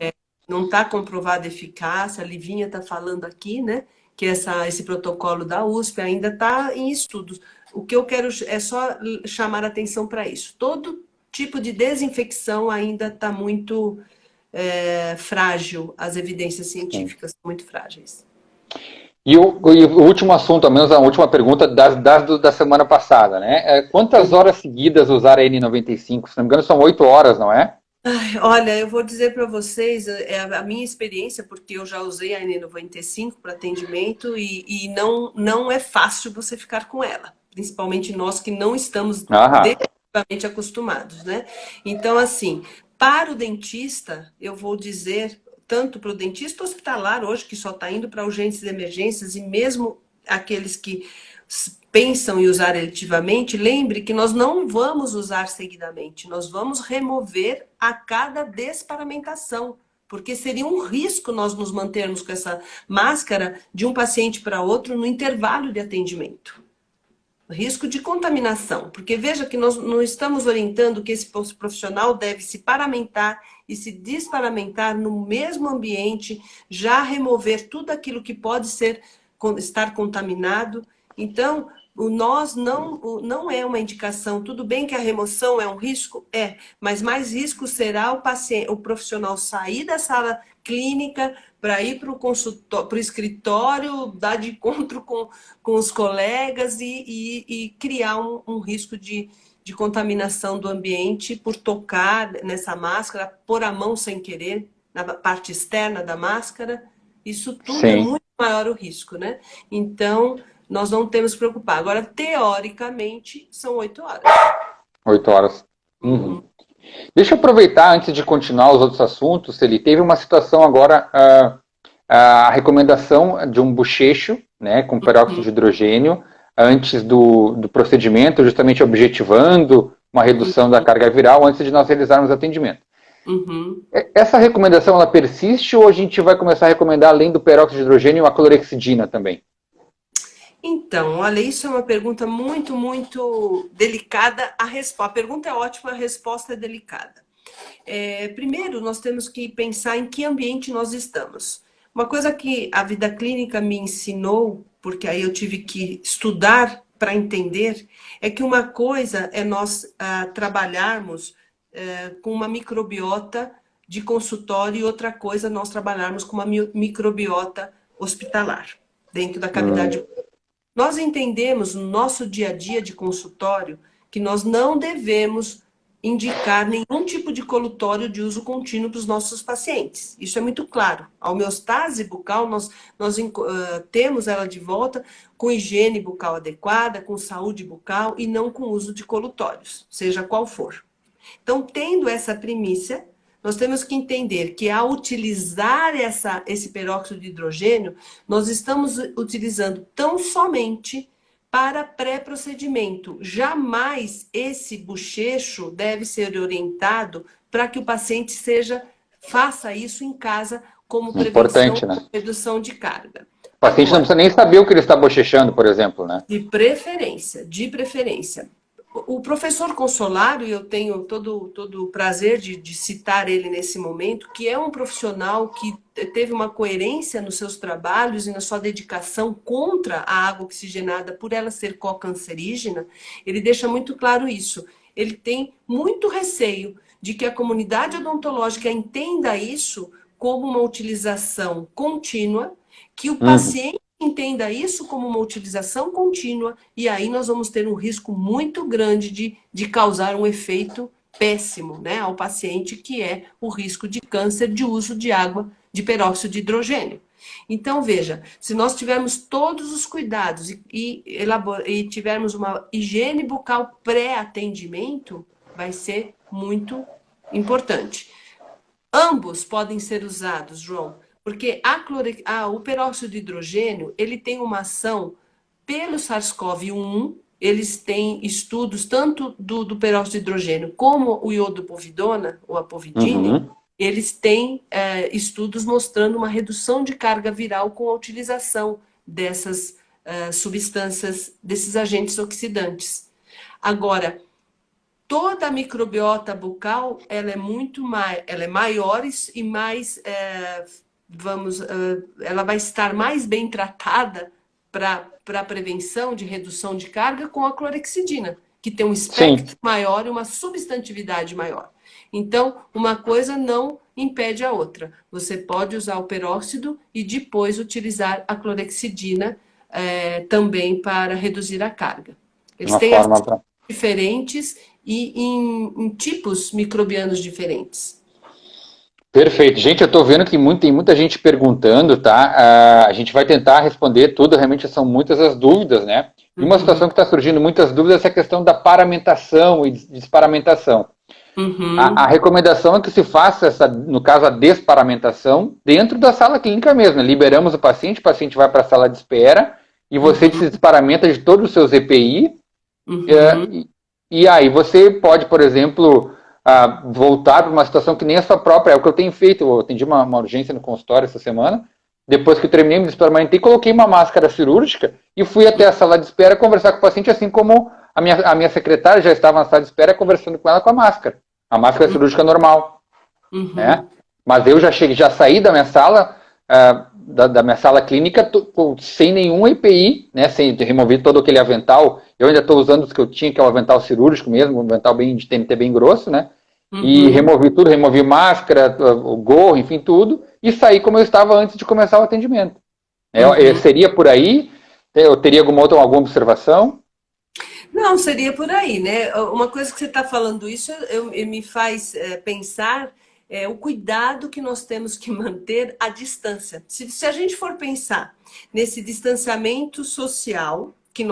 Não está comprovada a eficácia, a Livinha está falando aqui, né? que esse protocolo da USP ainda está em estudos. O que eu quero é só chamar a atenção para isso. Todo tipo de desinfecção ainda está muito frágil, as evidências Sim. científicas são muito frágeis. E o último assunto, ao menos a última pergunta da semana passada, né? Quantas horas seguidas usar a N95? Se não me engano, são 8 horas, não é? Olha, eu vou dizer para vocês a minha experiência, porque eu já usei a N95 para atendimento e não é fácil você ficar com ela, principalmente nós que não estamos definitivamente acostumados, né? Então, assim, para o dentista, eu vou dizer, tanto para o dentista hospitalar, hoje que só está indo para urgências e emergências, e mesmo aqueles que pensam em usar eletivamente, lembre que nós não vamos usar seguidamente, nós vamos remover a cada desparamentação, porque seria um risco nós nos mantermos com essa máscara de um paciente para outro no intervalo de atendimento. Risco de contaminação, porque veja que nós não estamos orientando que esse profissional deve se paramentar e se desparamentar no mesmo ambiente, já remover tudo aquilo que pode estar contaminado. Então, nós não é uma indicação. Tudo bem que a remoção é um risco? Mas mais risco será o profissional sair da sala clínica para ir para o consultório, para o escritório, dar de encontro com os colegas e criar um risco de contaminação do ambiente por tocar nessa máscara, pôr a mão sem querer na parte externa da máscara. Isso tudo é muito maior o risco, né? Então, nós não temos que preocupar. Agora, teoricamente, são 8 horas. 8 horas. Uhum. Deixa eu aproveitar, antes de continuar os outros assuntos, ele teve uma situação agora, a recomendação de um bochecho, né, com peróxido de hidrogênio, antes do procedimento, justamente objetivando uma redução da carga viral antes de nós realizarmos o atendimento. Essa recomendação, ela persiste ou a gente vai começar a recomendar, além do peróxido de hidrogênio, a clorexidina também? Então, olha, isso é uma pergunta muito, muito delicada. A pergunta é ótima, a resposta é delicada. Primeiro, nós temos que pensar em que ambiente nós estamos. Uma coisa que a vida clínica me ensinou, porque aí eu tive que estudar para entender, é que uma coisa é nós trabalharmos com uma microbiota de consultório e outra coisa nós trabalharmos com uma microbiota hospitalar, dentro da cavidade. Nós entendemos no nosso dia a dia de consultório que nós não devemos indicar nenhum tipo de colutório de uso contínuo para os nossos pacientes. Isso é muito claro. A homeostase bucal, nós temos ela de volta com higiene bucal adequada, com saúde bucal e não com uso de colutórios, seja qual for. Então, tendo essa primícia, nós temos que entender que ao utilizar esse peróxido de hidrogênio, nós estamos utilizando tão somente para pré-procedimento. Jamais esse bochecho deve ser orientado para que o paciente faça isso em casa como prevenção, né? Redução de carga. O paciente não precisa nem saber o que ele está bochechando, por exemplo, né? De preferência. O professor Consolaro, e eu tenho todo o prazer de citar ele nesse momento, que é um profissional que teve uma coerência nos seus trabalhos e na sua dedicação contra a água oxigenada por ela ser co-cancerígena, ele deixa muito claro isso. Ele tem muito receio de que a comunidade odontológica entenda isso como uma utilização contínua, que o paciente entenda isso como uma utilização contínua, e aí nós vamos ter um risco muito grande de causar um efeito péssimo, né, ao paciente, que é o risco de câncer de uso de água de peróxido de hidrogênio. Então, veja, se nós tivermos todos os cuidados e tivermos uma higiene bucal pré-atendimento, vai ser muito importante. Ambos podem ser usados, João, porque o peróxido de hidrogênio, ele tem uma ação pelo SARS-CoV-1, eles têm estudos tanto do peróxido de hidrogênio como o iodopovidona, ou a povidine, eles têm estudos mostrando uma redução de carga viral com a utilização dessas substâncias, desses agentes oxidantes. Agora, toda a microbiota bucal, ela é maior e mais ela vai estar mais bem tratada para prevenção de redução de carga com a clorexidina, que tem um Sim. espectro maior e uma substantividade maior. Então, uma coisa não impede a outra. Você pode usar o peróxido e depois utilizar a clorexidina também para reduzir a carga. Eles Uma têm forma ações pra... diferentes e em tipos microbianos diferentes. Perfeito. Gente, eu estou vendo que tem muita gente perguntando, tá? A gente vai tentar responder tudo, realmente são muitas as dúvidas, né? E uma Uhum, situação que está surgindo muitas dúvidas é a questão da paramentação e desparamentação. A uhum, recomendação é que se faça, no caso, a desparamentação dentro da sala clínica mesmo. Liberamos o paciente vai para a sala de espera e você se uhum, desparamenta de todos os seus EPI. uhum. E aí você pode, por exemplo, voltar para uma situação que nem a sua própria. É o que eu tenho feito. Eu atendi uma urgência no consultório essa semana. Depois que eu terminei, me desparamентei, coloquei uma máscara cirúrgica e fui até a sala de espera conversar com o paciente, assim como a minha secretária já estava na sala de espera conversando com ela com a máscara. A máscara cirúrgica normal, né? Uhum. Mas eu já saí da minha sala, da minha sala clínica, sem nenhum EPI, né? Sem remover todo aquele avental. Eu ainda estou usando os que eu tinha, que é o avental cirúrgico mesmo, um avental bem de TNT bem grosso, né? E Uhum. removi tudo, removi máscara, o gorro, enfim, tudo, e saí como eu estava antes de começar o atendimento. Uhum. Seria por aí? Eu teria alguma observação? Não, seria por aí, né? Uma coisa que você está falando isso me faz pensar o cuidado que nós temos que manter à distância. Se a gente for pensar nesse distanciamento social, que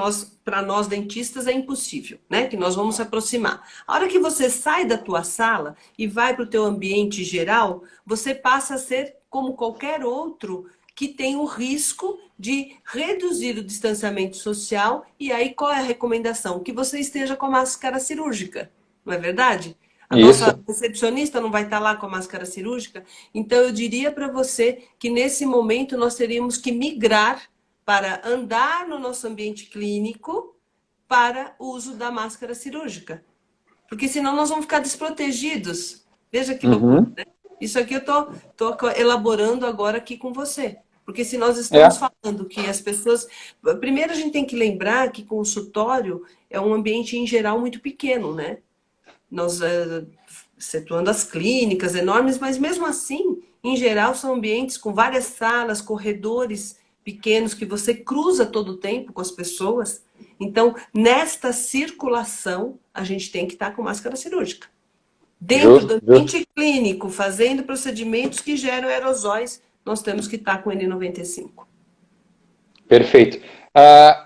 para nós dentistas é impossível, né? Que nós vamos se aproximar. A hora que você sai da tua sala e vai para o teu ambiente geral, você passa a ser como qualquer outro que tem o risco de reduzir o distanciamento social. E aí, qual é a recomendação? Que você esteja com a máscara cirúrgica, não é verdade? A nossa Isso. recepcionista não vai estar lá com a máscara cirúrgica. Então, eu diria para você que nesse momento nós teríamos que migrar para andar no nosso ambiente clínico para o uso da máscara cirúrgica. Porque senão nós vamos ficar desprotegidos. Veja que loucura, Uhum. né? Isso aqui eu tô elaborando agora aqui com você. Porque se nós estamos É. falando que as pessoas. Primeiro a gente tem que lembrar que consultório é um ambiente em geral muito pequeno, né? Nós, excetuando as clínicas enormes, mas mesmo assim, em geral, são ambientes com várias salas, corredores pequenos que você cruza todo o tempo com as pessoas. Então, nesta circulação, a gente tem que estar com máscara cirúrgica. Dentro Justo, do justo. ambiente clínico, fazendo procedimentos que geram aerosóis, nós temos que estar com N95. Perfeito.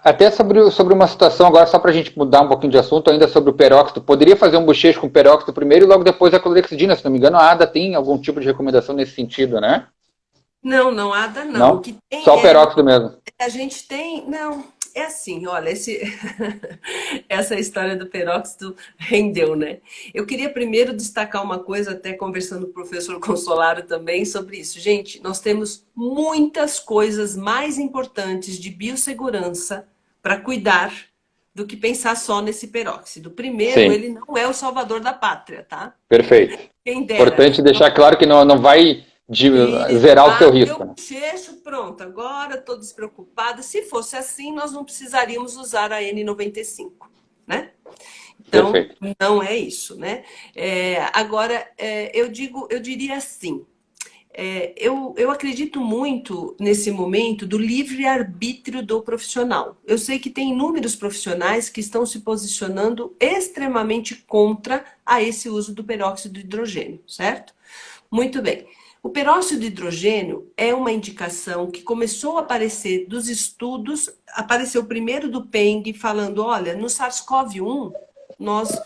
Até sobre uma situação, agora só para a gente mudar um pouquinho de assunto, ainda sobre o peróxido, poderia fazer um bochecho com peróxido primeiro e logo depois a clorexidina, se não me engano, a ADA tem algum tipo de recomendação nesse sentido, né? Não, não, ADA não. O Não? que tem Só o peróxido mesmo. a gente tem. Não, é assim, olha, essa história do peróxido rendeu, né? Eu queria primeiro destacar uma coisa, até conversando com o professor Consolaro também sobre isso. Gente, nós temos muitas coisas mais importantes de biossegurança para cuidar do que pensar só nesse peróxido. Primeiro, Sim, ele não é o salvador da pátria, tá? perfeito. Quem dera. Importante deixar claro que não vai Isso, zerar o seu deu risco, né? bochecho, pronto, agora estou despreocupada. Se fosse assim, nós não precisaríamos usar a N95, né? Então, Perfeito. não é isso, né? Agora, eu diria assim, eu acredito muito nesse momento do livre-arbítrio do profissional. Eu sei que tem inúmeros profissionais que estão se posicionando extremamente contra a esse uso do peróxido de hidrogênio, certo? Muito bem. O peróxido de hidrogênio é uma indicação que começou a aparecer dos estudos, apareceu primeiro do Peng, falando, olha, no SARS-CoV-1, nós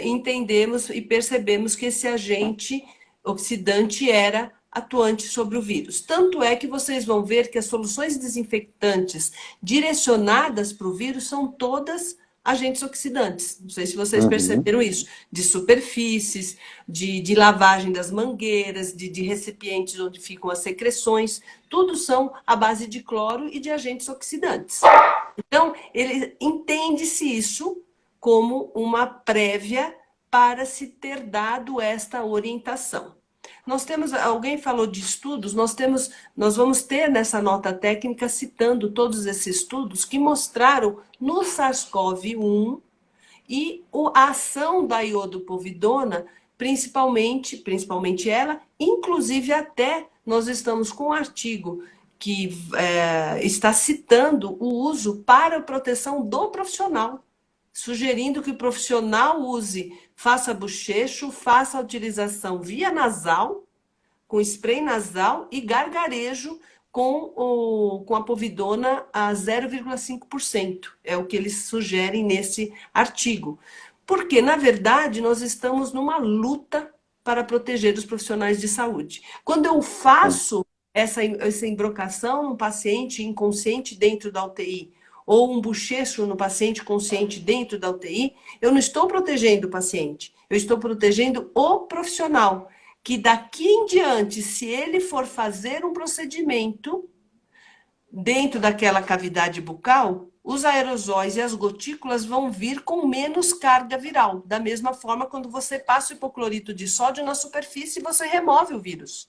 entendemos e percebemos que esse agente oxidante era atuante sobre o vírus. Tanto é que vocês vão ver que as soluções desinfectantes direcionadas para o vírus são todas agentes oxidantes. Não sei se vocês Uhum. perceberam isso. De superfícies, de lavagem das mangueiras, de recipientes onde ficam as secreções. Tudo são à base de cloro e de agentes oxidantes. Então, entende-se isso como uma prévia para se ter dado esta orientação. Nós temos, alguém falou de estudos, nós vamos ter nessa nota técnica citando todos esses estudos que mostraram no SARS-CoV-1 e a ação da iodopovidona, principalmente ela, inclusive até nós estamos com um artigo que está citando o uso para a proteção do profissional, sugerindo que o profissional faça bochecho, faça a utilização via nasal, com spray nasal e gargarejo com a povidona a 0,5%. É o que eles sugerem nesse artigo. Porque, na verdade, nós estamos numa luta para proteger os profissionais de saúde. Quando eu faço essa embrocação num paciente inconsciente dentro da UTI, ou um bochecho no paciente consciente dentro da UTI, eu não estou protegendo o paciente, eu estou protegendo o profissional, que daqui em diante, se ele for fazer um procedimento dentro daquela cavidade bucal, os aerosóis e as gotículas vão vir com menos carga viral. Da mesma forma, quando você passa o hipoclorito de sódio na superfície, você remove o vírus.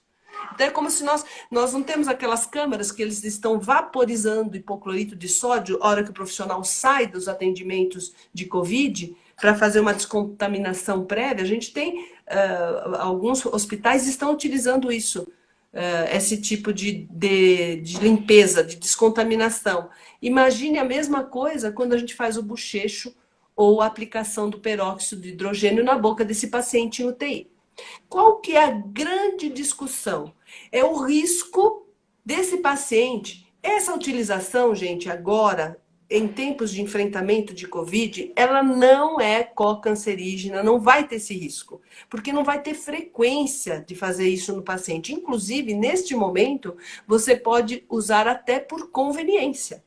Então é como se nós não temos aquelas câmeras que eles estão vaporizando hipoclorito de sódio na hora que o profissional sai dos atendimentos de Covid para fazer uma descontaminação prévia. A gente tem, alguns hospitais estão utilizando isso, esse tipo de limpeza, de descontaminação. Imagine a mesma coisa quando a gente faz o bochecho ou a aplicação do peróxido de hidrogênio na boca desse paciente em UTI. Qual que é a grande discussão? É o risco desse paciente. Essa utilização, gente, agora, em tempos de enfrentamento de Covid, ela não é co-cancerígena, não vai ter esse risco, porque não vai ter frequência de fazer isso no paciente. Inclusive, neste momento, você pode usar até por conveniência.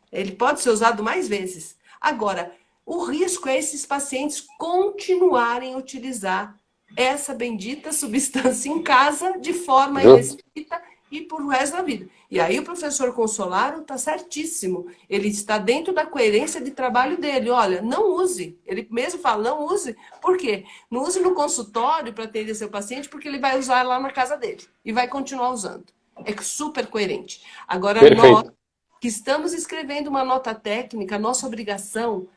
Ele pode ser usado mais vezes. Agora, o risco é esses pacientes continuarem a utilizar essa bendita substância em casa de forma irrestrita e por resto da vida. E aí o professor Consolaro está certíssimo. Ele está dentro da coerência de trabalho dele. Olha, não use. Ele mesmo fala, não use. Por quê? Não use no consultório para atender seu paciente, porque ele vai usar lá na casa dele. E vai continuar usando. É super coerente. Agora, nós que estamos escrevendo uma nota técnica, nossa obrigação,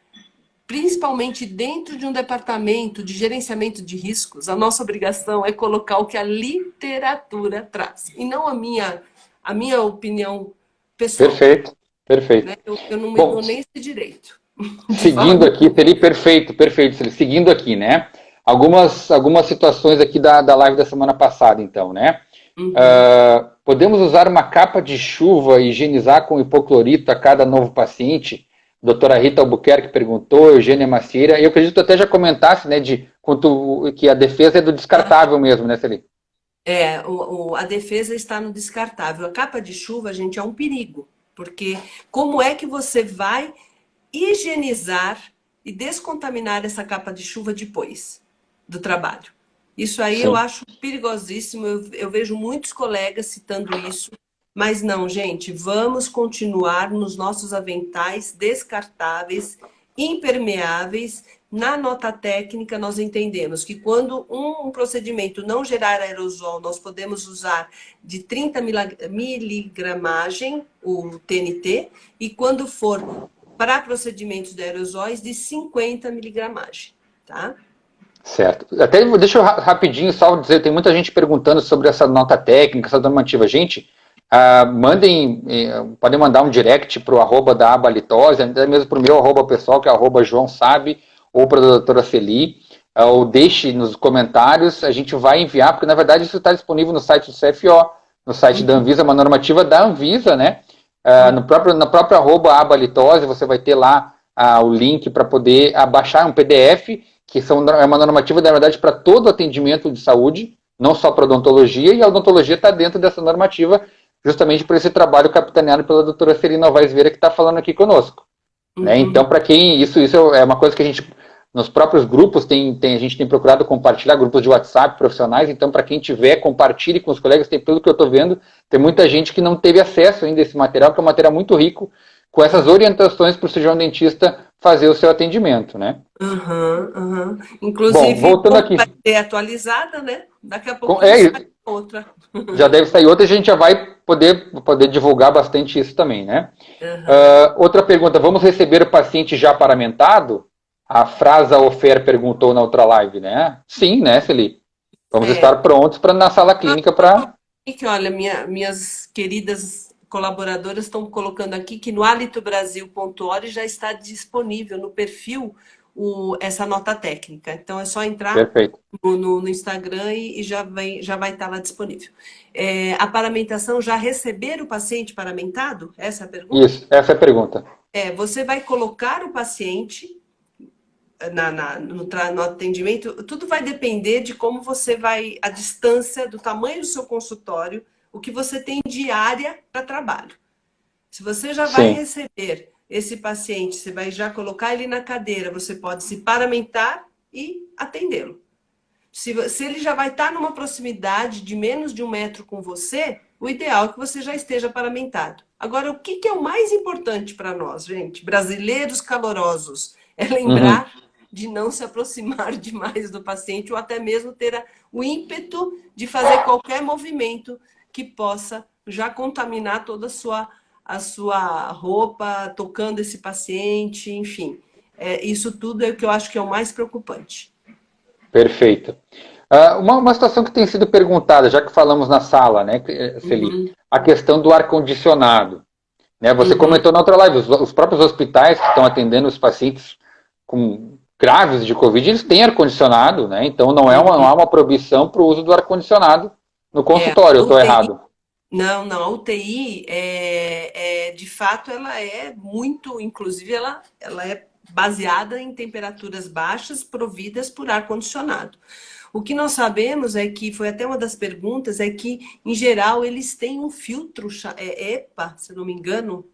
principalmente dentro de um departamento de gerenciamento de riscos, a nossa obrigação é colocar o que a literatura traz. E não a minha opinião pessoal. Perfeito, perfeito. Né? Eu não me dou nem esse direito. Seguindo aqui, Celi, perfeito, Celi. Seguindo aqui, né? Algumas situações aqui da live da semana passada, então, né? Podemos usar uma capa de chuva e higienizar com hipoclorito a cada novo paciente? Doutora Rita Albuquerque perguntou, Eugênia Macieira, e eu acredito que tu até já comentasse, né, que a defesa é do descartável mesmo, né, Celi? A defesa está no descartável. A capa de chuva, gente, é um perigo, porque como é que você vai higienizar e descontaminar essa capa de chuva depois do trabalho? Isso aí eu acho perigosíssimo, eu vejo muitos colegas citando isso. Mas não, gente, vamos continuar nos nossos aventais descartáveis, impermeáveis. Na nota técnica, nós entendemos que quando um procedimento não gerar aerosol, nós podemos usar de 30 miligramagem, o TNT, e quando for para procedimentos de aerosóis, de 50 miligramagem, tá? Certo. Até deixa eu rapidinho só dizer, tem muita gente perguntando sobre essa nota técnica, essa normativa. Gente, podem mandar um direct para o @ da abalitose, até mesmo para o meu @ pessoal, que é @joãosabe, ou para a doutora Celi, ou deixe nos comentários, a gente vai enviar, porque na verdade isso está disponível no site do CFO, no site da Anvisa, uma normativa da Anvisa, né? Na própria @abalitose, você vai ter lá o link para poder baixar um PDF, que é uma normativa, na verdade, para todo atendimento de saúde, não só para odontologia, e a odontologia está dentro dessa normativa, justamente por esse trabalho capitaneado pela doutora Celina Novaes Vieira, que está falando aqui conosco. Né? Então, para quem... Isso é uma coisa que a gente, nos próprios grupos, a gente tem procurado compartilhar, grupos de WhatsApp profissionais, então, para quem tiver, compartilhe com os colegas, pelo que eu estou vendo, tem muita gente que não teve acesso ainda a esse material, que é um material muito rico, com essas orientações para o cirurgião dentista fazer o seu atendimento, né? Inclusive, bom, voltando aqui. vai ser atualizada, né? Daqui a pouco outra. Já deve sair outra e a gente já vai poder divulgar bastante isso também, né? Uhum. Outra pergunta, vamos receber o paciente já paramentado? A Frasa Ofer perguntou na outra live, né? Sim, né, Felipe? Vamos É, estar prontos na sala clínica para... que, olha, minhas queridas colaboradoras estão colocando aqui que no alitobrasil.org já está disponível no perfil essa nota técnica. Então é só entrar Perfeito. no Instagram e já vai estar lá disponível. A paramentação, já receber o paciente paramentado? Essa é a pergunta? Isso, essa é a pergunta. Você vai colocar o paciente no atendimento, tudo vai depender de como você vai, a distância, do tamanho do seu consultório, o que você tem de área para trabalho. Se você já vai Sim. receber esse paciente, você vai já colocar ele na cadeira, você pode se paramentar e atendê-lo. Se ele já vai estar numa proximidade de menos de 1 metro com você, o ideal é que você já esteja paramentado. Agora, o que é o mais importante para nós, gente, brasileiros calorosos? É Uhum. lembrar de não se aproximar demais do paciente ou até mesmo ter o ímpeto de fazer qualquer movimento que possa já contaminar toda a sua roupa, tocando esse paciente, enfim. Isso tudo é o que eu acho que é o mais preocupante. Perfeito. Uma situação que tem sido perguntada, já que falamos na sala, né, Celi, Uhum, a questão do ar-condicionado. Né? Você uhum. comentou na outra live, os próprios hospitais que estão atendendo os pacientes com graves de Covid, eles têm ar-condicionado, né? Então não há uma proibição para o uso do ar-condicionado no consultório, A eu estou UTI, errado. não, a UTI, de fato, ela é muito, inclusive, ela é baseada em temperaturas baixas providas por ar-condicionado. O que nós sabemos é que, foi até uma das perguntas, é que, em geral, eles têm um filtro, EPA, se não me engano,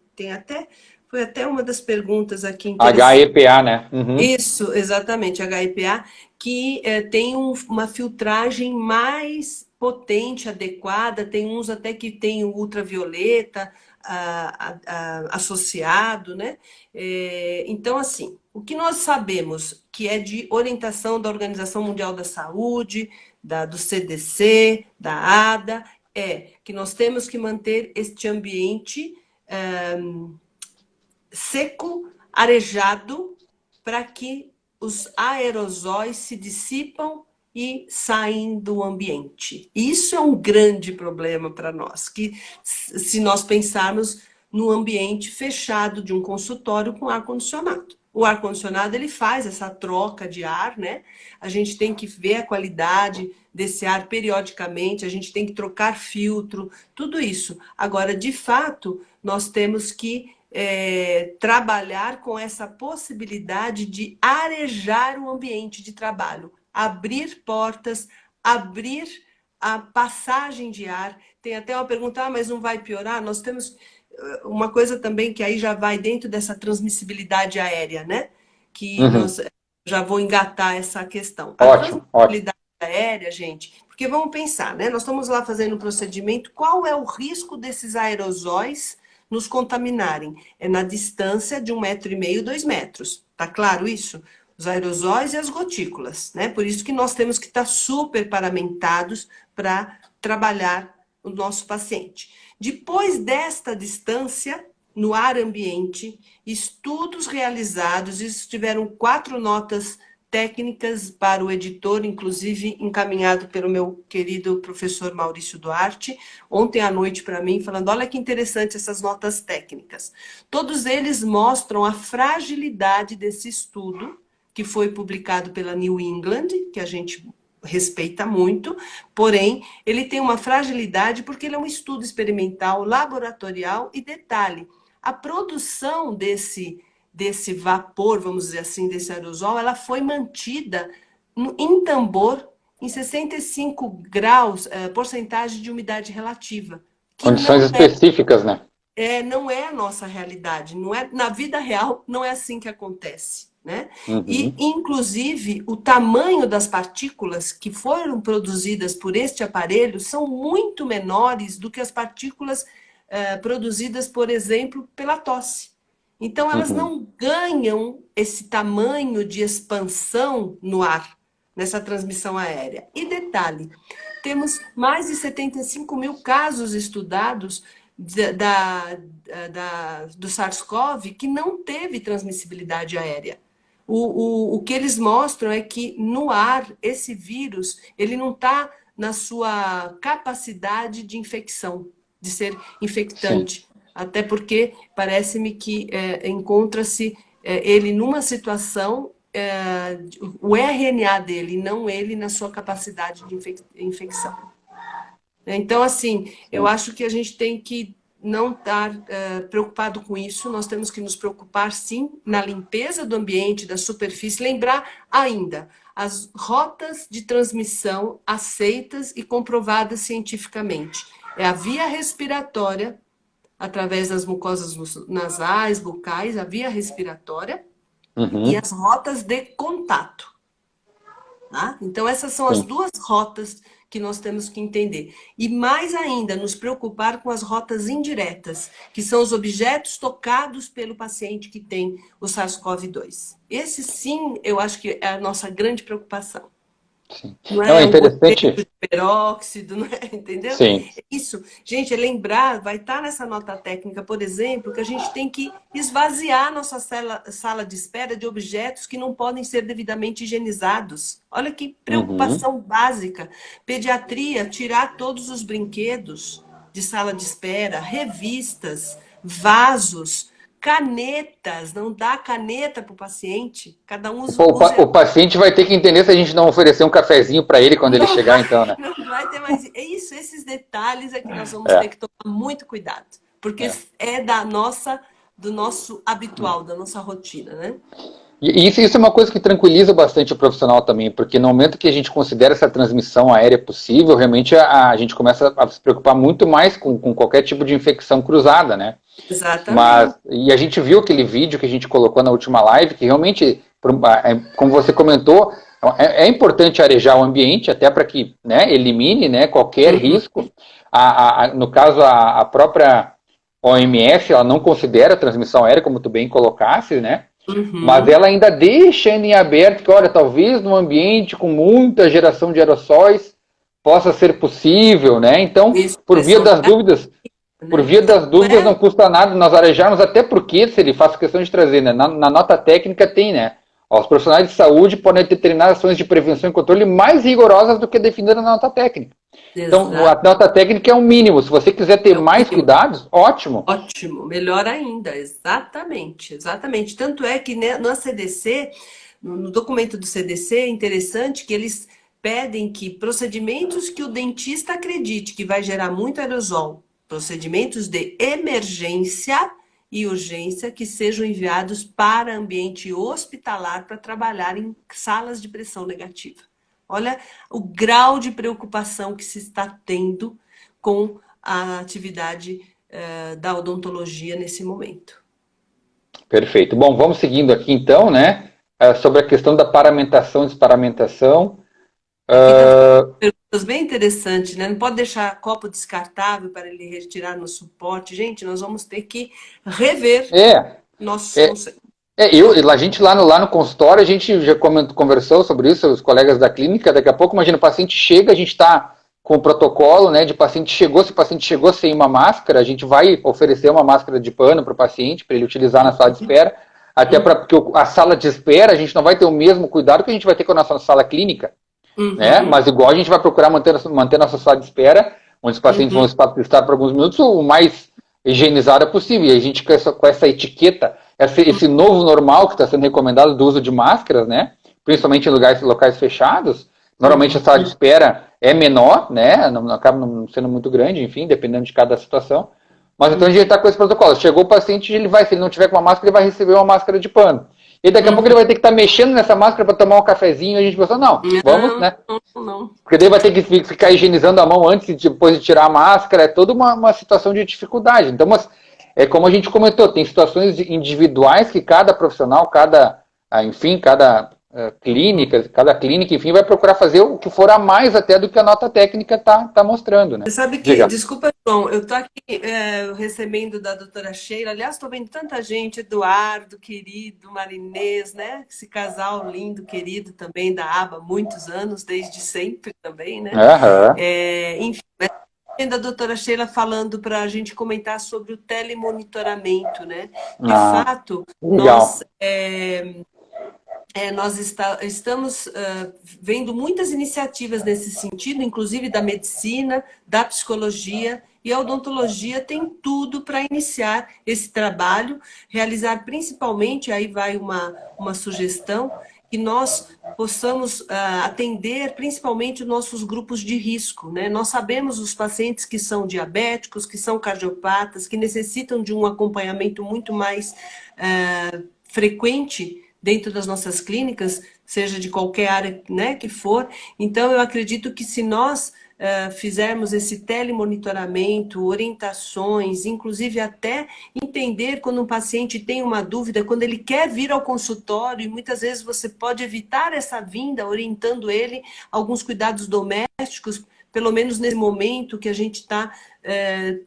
foi até uma das perguntas aqui interessantes. HEPA, né? Uhum. Isso, exatamente, HIPA, que tem uma filtragem mais potente, adequada, tem uns até que tem o ultravioleta associado, né? Então, assim, o que nós sabemos que é de orientação da Organização Mundial da Saúde, do CDC, da ADA, é que nós temos que manter este ambiente seco, arejado, para que os aerosóis se dissipam e saem do ambiente. Isso é um grande problema para nós, que se nós pensarmos no ambiente fechado de um consultório com ar-condicionado. O ar-condicionado, ele faz essa troca de ar, né? A gente tem que ver a qualidade desse ar periodicamente, a gente tem que trocar filtro, tudo isso. Agora, de fato, nós temos que trabalhar com essa possibilidade de arejar o ambiente de trabalho, abrir portas, abrir a passagem de ar. Tem até uma pergunta, mas não vai piorar? Nós temos uma coisa também que aí já vai dentro dessa transmissibilidade aérea, né? Que Uhum. nós já vou engatar essa questão. A Ótimo, ótimo. transmissibilidade aérea, gente, porque vamos pensar, né? Nós estamos lá fazendo um procedimento, qual é o risco desses aerosóis nos contaminarem? É na distância de 1,5 m, 2 metros. Tá claro isso? Os aerosóis e as gotículas, né? Por isso que nós temos que estar super paramentados para trabalhar o nosso paciente. Depois desta distância, no ar ambiente, estudos realizados, isso tiveram 4 notas técnicas para o editor, inclusive encaminhado pelo meu querido professor Maurício Duarte, ontem à noite para mim, falando, olha que interessante essas notas técnicas. Todos eles mostram a fragilidade desse estudo, que foi publicado pela New England, que a gente respeita muito, porém, ele tem uma fragilidade porque ele é um estudo experimental, laboratorial e detalhe, a produção desse vapor, vamos dizer assim, desse aerosol, ela foi mantida em tambor em 65 graus, porcentagem de umidade relativa, que Condições específicas, né? não é a nossa realidade, não é, na vida real não é assim que acontece, né? E, Uhum. inclusive, o tamanho das partículas que foram produzidas por este aparelho são muito menores do que as partículas produzidas, por exemplo, pela tosse. Então, elas Uhum. não ganham esse tamanho de expansão no ar, nessa transmissão aérea. E detalhe, temos mais de 75 mil casos estudados do SARS-CoV que não teve transmissibilidade aérea. O que eles mostram é que no ar, esse vírus, ele não está na sua capacidade de infecção, de ser infectante. Sim. Até porque parece-me que encontra-se ele numa situação, o RNA dele, não ele na sua capacidade de infecção. Então, assim, eu acho que a gente tem que não estar preocupado com isso, nós temos que nos preocupar, sim, na limpeza do ambiente, da superfície, lembrar ainda as rotas de transmissão aceitas e comprovadas cientificamente. É a via respiratória, através das mucosas nasais, bucais, a via respiratória, e as rotas de contato. Tá? Então, essas são as duas rotas que nós temos que entender. E mais ainda, nos preocupar com as rotas indiretas, que são os objetos tocados pelo paciente que tem o SARS-CoV-2. Esse, sim, eu acho que é a nossa grande preocupação. Sim. Não é interessante. De peróxido, não é? Entendeu? Sim. Isso, gente, é lembrar, vai estar nessa nota técnica, por exemplo, que a gente tem que esvaziar nossa sala de espera de objetos que não podem ser devidamente higienizados. Olha que preocupação básica. Pediatria, tirar todos os brinquedos de sala de espera, revistas, vasos, canetas, não dá caneta para o paciente, cada um usa... O paciente vai ter que entender se a gente não oferecer um cafezinho para ele quando ele chegar, então, né? Não vai ter mais... É isso, esses detalhes é que nós vamos ter que tomar muito cuidado, porque é do nosso habitual, da nossa rotina, né? E isso é uma coisa que tranquiliza bastante o profissional também, porque no momento que a gente considera essa transmissão aérea possível, realmente a gente começa a se preocupar muito mais com qualquer tipo de infecção cruzada, né? Exatamente. E a gente viu aquele vídeo que a gente colocou na última live, que realmente, como você comentou, é importante arejar o ambiente, até para que, né, elimine, né, qualquer risco. No caso, a própria OMS, ela não considera a transmissão aérea, como tu bem colocasse, né? Mas ela ainda deixa em aberto que, olha, talvez num ambiente com muita geração de aerossóis possa ser possível, né? Então, por via das dúvidas, não custa nada nós arejarmos, até porque, se ele faz questão de trazer, né, na nota técnica tem, né? Os profissionais de saúde podem determinar ações de prevenção e controle mais rigorosas do que definidas na nota técnica. Exato. Então, a nota técnica é o mínimo. Se você quiser ter mais cuidados, ótimo. Ótimo, melhor ainda. Exatamente, exatamente. Tanto é que na CDC, no documento do CDC, é interessante que eles pedem que procedimentos que o dentista acredite que vai gerar muito aerosol, procedimentos de emergência e urgência que sejam enviados para ambiente hospitalar para trabalhar em salas de pressão negativa. Olha o grau de preocupação que se está tendo com a atividade da odontologia nesse momento. Perfeito. Bom, vamos seguindo aqui então, né? Sobre a questão da paramentação e desparamentação. Perguntas bem interessantes, né? Não pode deixar copo descartável para ele retirar no suporte. Gente, nós vamos ter que rever nossos conceitos. A gente lá no consultório, a gente já conversou sobre isso, os colegas da clínica, daqui a pouco, imagina, o paciente chega, a gente está com o protocolo, né, de paciente chegou, se o paciente chegou sem uma máscara, a gente vai oferecer uma máscara de pano para o paciente, para ele utilizar na sala de espera, até porque a sala de espera, a gente não vai ter o mesmo cuidado que a gente vai ter com a nossa sala clínica, né, mas igual a gente vai procurar manter a nossa sala de espera, onde os pacientes vão estar por alguns minutos, o mais higienizada possível, e a gente com essa etiqueta, esse novo normal que está sendo recomendado do uso de máscaras, né? Principalmente em locais fechados. Normalmente a sala de espera é menor, né? Não acaba não sendo muito grande, enfim, dependendo de cada situação. Mas então a gente está com esse protocolo. Chegou o paciente, se ele não tiver com uma máscara, ele vai receber uma máscara de pano. E daqui a pouco ele vai ter que estar mexendo nessa máscara para tomar um cafezinho. E a gente pensou, vamos, né? Não. Porque daí vai ter que ficar higienizando a mão antes e depois de tirar a máscara. É toda uma situação de dificuldade. Então, é como a gente comentou, tem situações individuais que cada profissional, cada clínicas, cada clínica, enfim, vai procurar fazer o que for a mais até do que a nota técnica tá mostrando, né? Você sabe que, Diga. desculpa, João, eu estou aqui recebendo da doutora Sheila, aliás, estou vendo tanta gente, Eduardo, querido, Marinês, né? Esse casal lindo, querido também da ABA, muitos anos, desde sempre também, né? Aham. Enfim, a doutora Sheila falando para a gente comentar sobre o telemonitoramento, né? De Ah, fato, legal. nós estamos vendo muitas iniciativas nesse sentido, inclusive da medicina, da psicologia, e a odontologia tem tudo para iniciar esse trabalho, realizar principalmente, aí vai uma sugestão, que nós possamos atender principalmente os nossos grupos de risco, né? Nós sabemos os pacientes que são diabéticos, que são cardiopatas, que necessitam de um acompanhamento muito mais frequente dentro das nossas clínicas, seja de qualquer área, né, que for. Então, eu acredito que se nós fizermos esse telemonitoramento, orientações, inclusive até entender quando um paciente tem uma dúvida, quando ele quer vir ao consultório, e muitas vezes você pode evitar essa vinda, orientando ele alguns cuidados domésticos, pelo menos nesse momento que a gente está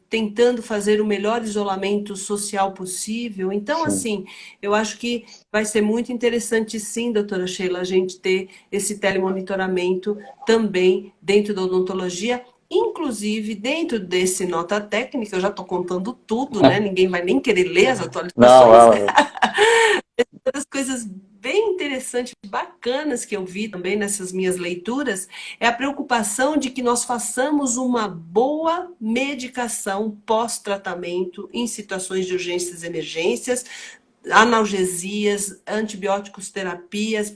tentando fazer o melhor isolamento social possível. Então, Sim. assim, eu acho que vai ser muito interessante, sim, doutora Sheila, a gente ter esse telemonitoramento também dentro da odontologia, inclusive dentro desse nota técnica, eu já estou contando tudo, né? Ninguém vai nem querer ler as Não, atualizações, né? Uma das coisas bem interessantes, bacanas que eu vi também nessas minhas leituras, é a preocupação de que nós façamos uma boa medicação pós-tratamento em situações de urgências e emergências, analgesias, antibióticos terapias,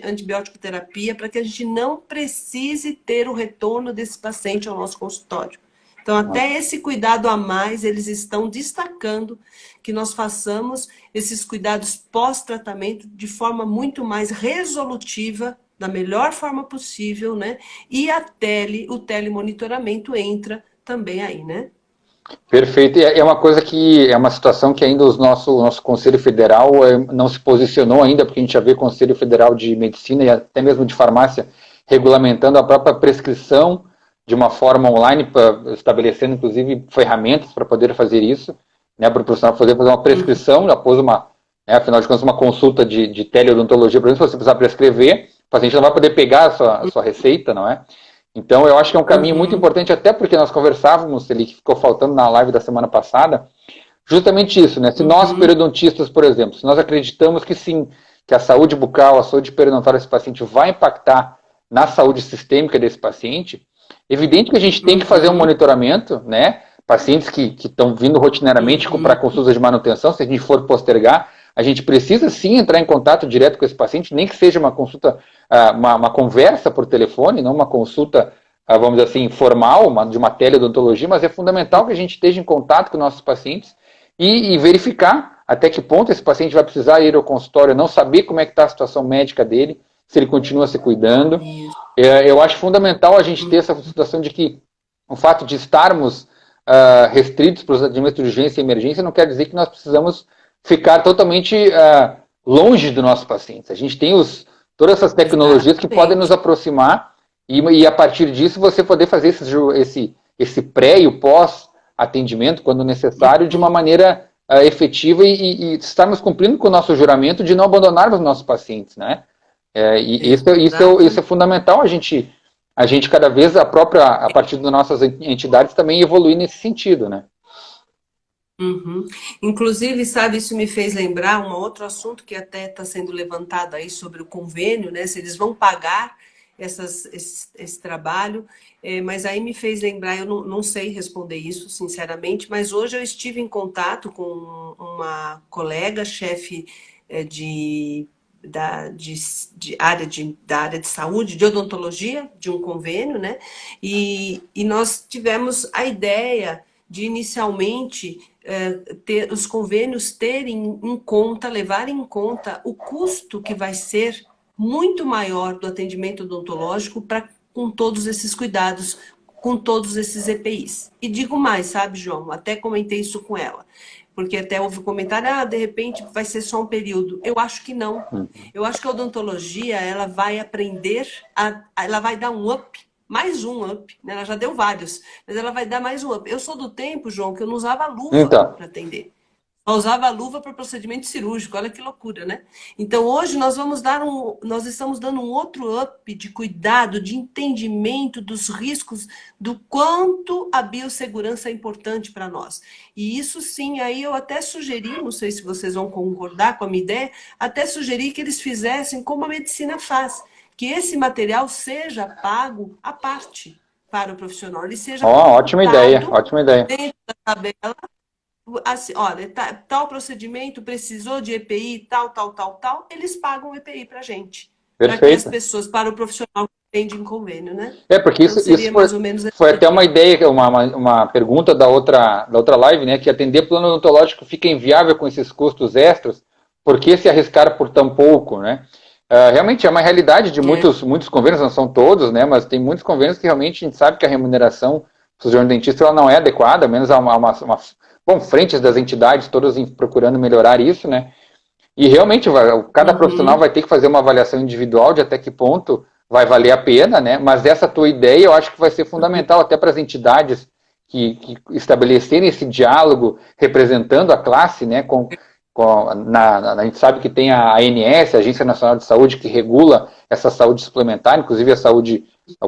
antibiótico terapia, para que a gente não precise ter o retorno desse paciente ao nosso consultório. Então, até esse cuidado a mais, eles estão destacando que nós façamos esses cuidados pós-tratamento de forma muito mais resolutiva, da melhor forma possível, né? E o telemonitoramento entra também aí, né? Perfeito. É uma coisa que é uma situação que ainda o nosso Conselho Federal não se posicionou ainda, porque a gente já vê o Conselho Federal de Medicina e até mesmo de Farmácia regulamentando a própria prescrição de uma forma online, estabelecendo inclusive ferramentas para poder fazer isso, né, para o profissional poder fazer uma prescrição após afinal de contas, uma consulta de teleodontologia, por exemplo, se você precisar prescrever, o paciente não vai poder pegar a sua receita, não é? Então, eu acho que é um caminho muito importante, até porque nós conversávamos, ele que ficou faltando na live da semana passada, justamente isso, né? Se nós, periodontistas, por exemplo, se nós acreditamos que sim, que a saúde bucal, a saúde periodontal desse paciente vai impactar na saúde sistêmica desse paciente, evidente que a gente tem que fazer um monitoramento, né? Pacientes que estão vindo rotineiramente para consultas de manutenção, se a gente for postergar, a gente precisa sim entrar em contato direto com esse paciente, nem que seja uma consulta, uma conversa por telefone, não uma consulta, vamos dizer assim, formal, de uma teleodontologia, mas é fundamental que a gente esteja em contato com nossos pacientes e verificar até que ponto esse paciente vai precisar ir ao consultório, não saber como é que está a situação médica dele, se ele continua se cuidando. Eu acho fundamental a gente ter essa situação de que o fato de estarmos restritos para os atendimentos de urgência e emergência não quer dizer que nós precisamos ficar totalmente longe dos nossos pacientes. A gente tem todas essas tecnologias que podem nos aproximar e a partir disso você poder fazer esse pré e o pós-atendimento, quando necessário, de uma maneira efetiva e estarmos cumprindo com o nosso juramento de não abandonarmos os nossos pacientes, né? Isso é fundamental, a gente cada vez a partir das nossas entidades também evoluir nesse sentido, né? Inclusive, sabe, isso me fez lembrar um outro assunto que até está sendo levantado aí sobre o convênio, né? Se eles vão pagar esse trabalho, mas aí me fez lembrar, eu não sei responder isso, sinceramente, mas hoje eu estive em contato com uma colega, chefe da área de saúde, de odontologia, de um convênio, né? E nós tivemos a ideia de inicialmente os convênios terem em conta, levarem em conta o custo que vai ser muito maior do atendimento odontológico com todos esses cuidados, com todos esses EPIs. E digo mais, sabe, João? Até comentei isso com ela. porque até houve um comentário, de repente vai ser só um período. Eu acho que não. Eu acho que a odontologia, ela vai aprender, ela vai dar um up, mais um up, né? Ela já deu vários, mas ela vai dar mais um up. Eu sou do tempo, João, que eu não usava luva Então, para atender. Só usava luva para procedimento cirúrgico, olha que loucura, né? Então hoje nós estamos dando um outro up de cuidado, de entendimento dos riscos, do quanto a biossegurança é importante para nós. E isso sim, aí eu até sugeri, não sei se vocês vão concordar com a minha ideia, até sugeri que eles fizessem como a medicina faz, que esse material seja pago à parte para o profissional, ele seja ótima ideia, computado ótima ideia. dentro da tabela. Assim, olha, tal procedimento precisou de EPI, tal, eles pagam o EPI para a gente. Para que as Perfeito. pessoas, para o profissional que atende em convênio, né? Porque Então, seria mais ou menos foi até uma ideia, uma pergunta da outra live, né? Que atender plano odontológico fica inviável com esses custos extras, por que se arriscar por tão pouco, né? Realmente é uma realidade de muitos convênios, não são todos, né? Mas tem muitos convênios que realmente a gente sabe que a remuneração do de dentista ela não é adequada, menos a bom, frentes das entidades, todas procurando melhorar isso, né? E realmente, cada profissional vai ter que fazer uma avaliação individual de até que ponto vai valer a pena, né? Mas essa tua ideia eu acho que vai ser fundamental até para as entidades que estabelecerem esse diálogo representando a classe, né? A gente sabe que tem a ANS, a Agência Nacional de Saúde, que regula essa saúde suplementar, inclusive os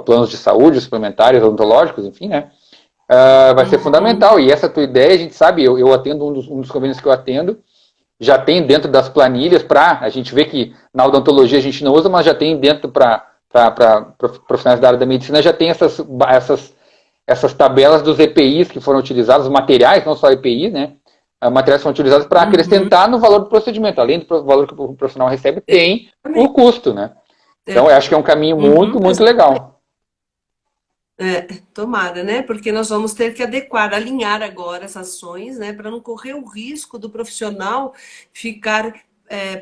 planos de saúde suplementares, odontológicos, enfim, né? Vai ser fundamental. E essa tua ideia, a gente sabe, eu atendo um dos convênios que eu atendo, já tem dentro das planilhas a gente vê que na odontologia a gente não usa, mas já tem dentro para profissionais da área da medicina, já tem essas tabelas dos EPIs que foram utilizados, os materiais, não só EPI, né? Materiais que foram utilizados para acrescentar no valor do procedimento. Além do valor que o profissional recebe, tem o custo, né? Então, eu acho que é um caminho muito legal. Tomara, né? Porque nós vamos ter que alinhar agora as ações, né? Para não correr o risco do profissional ficar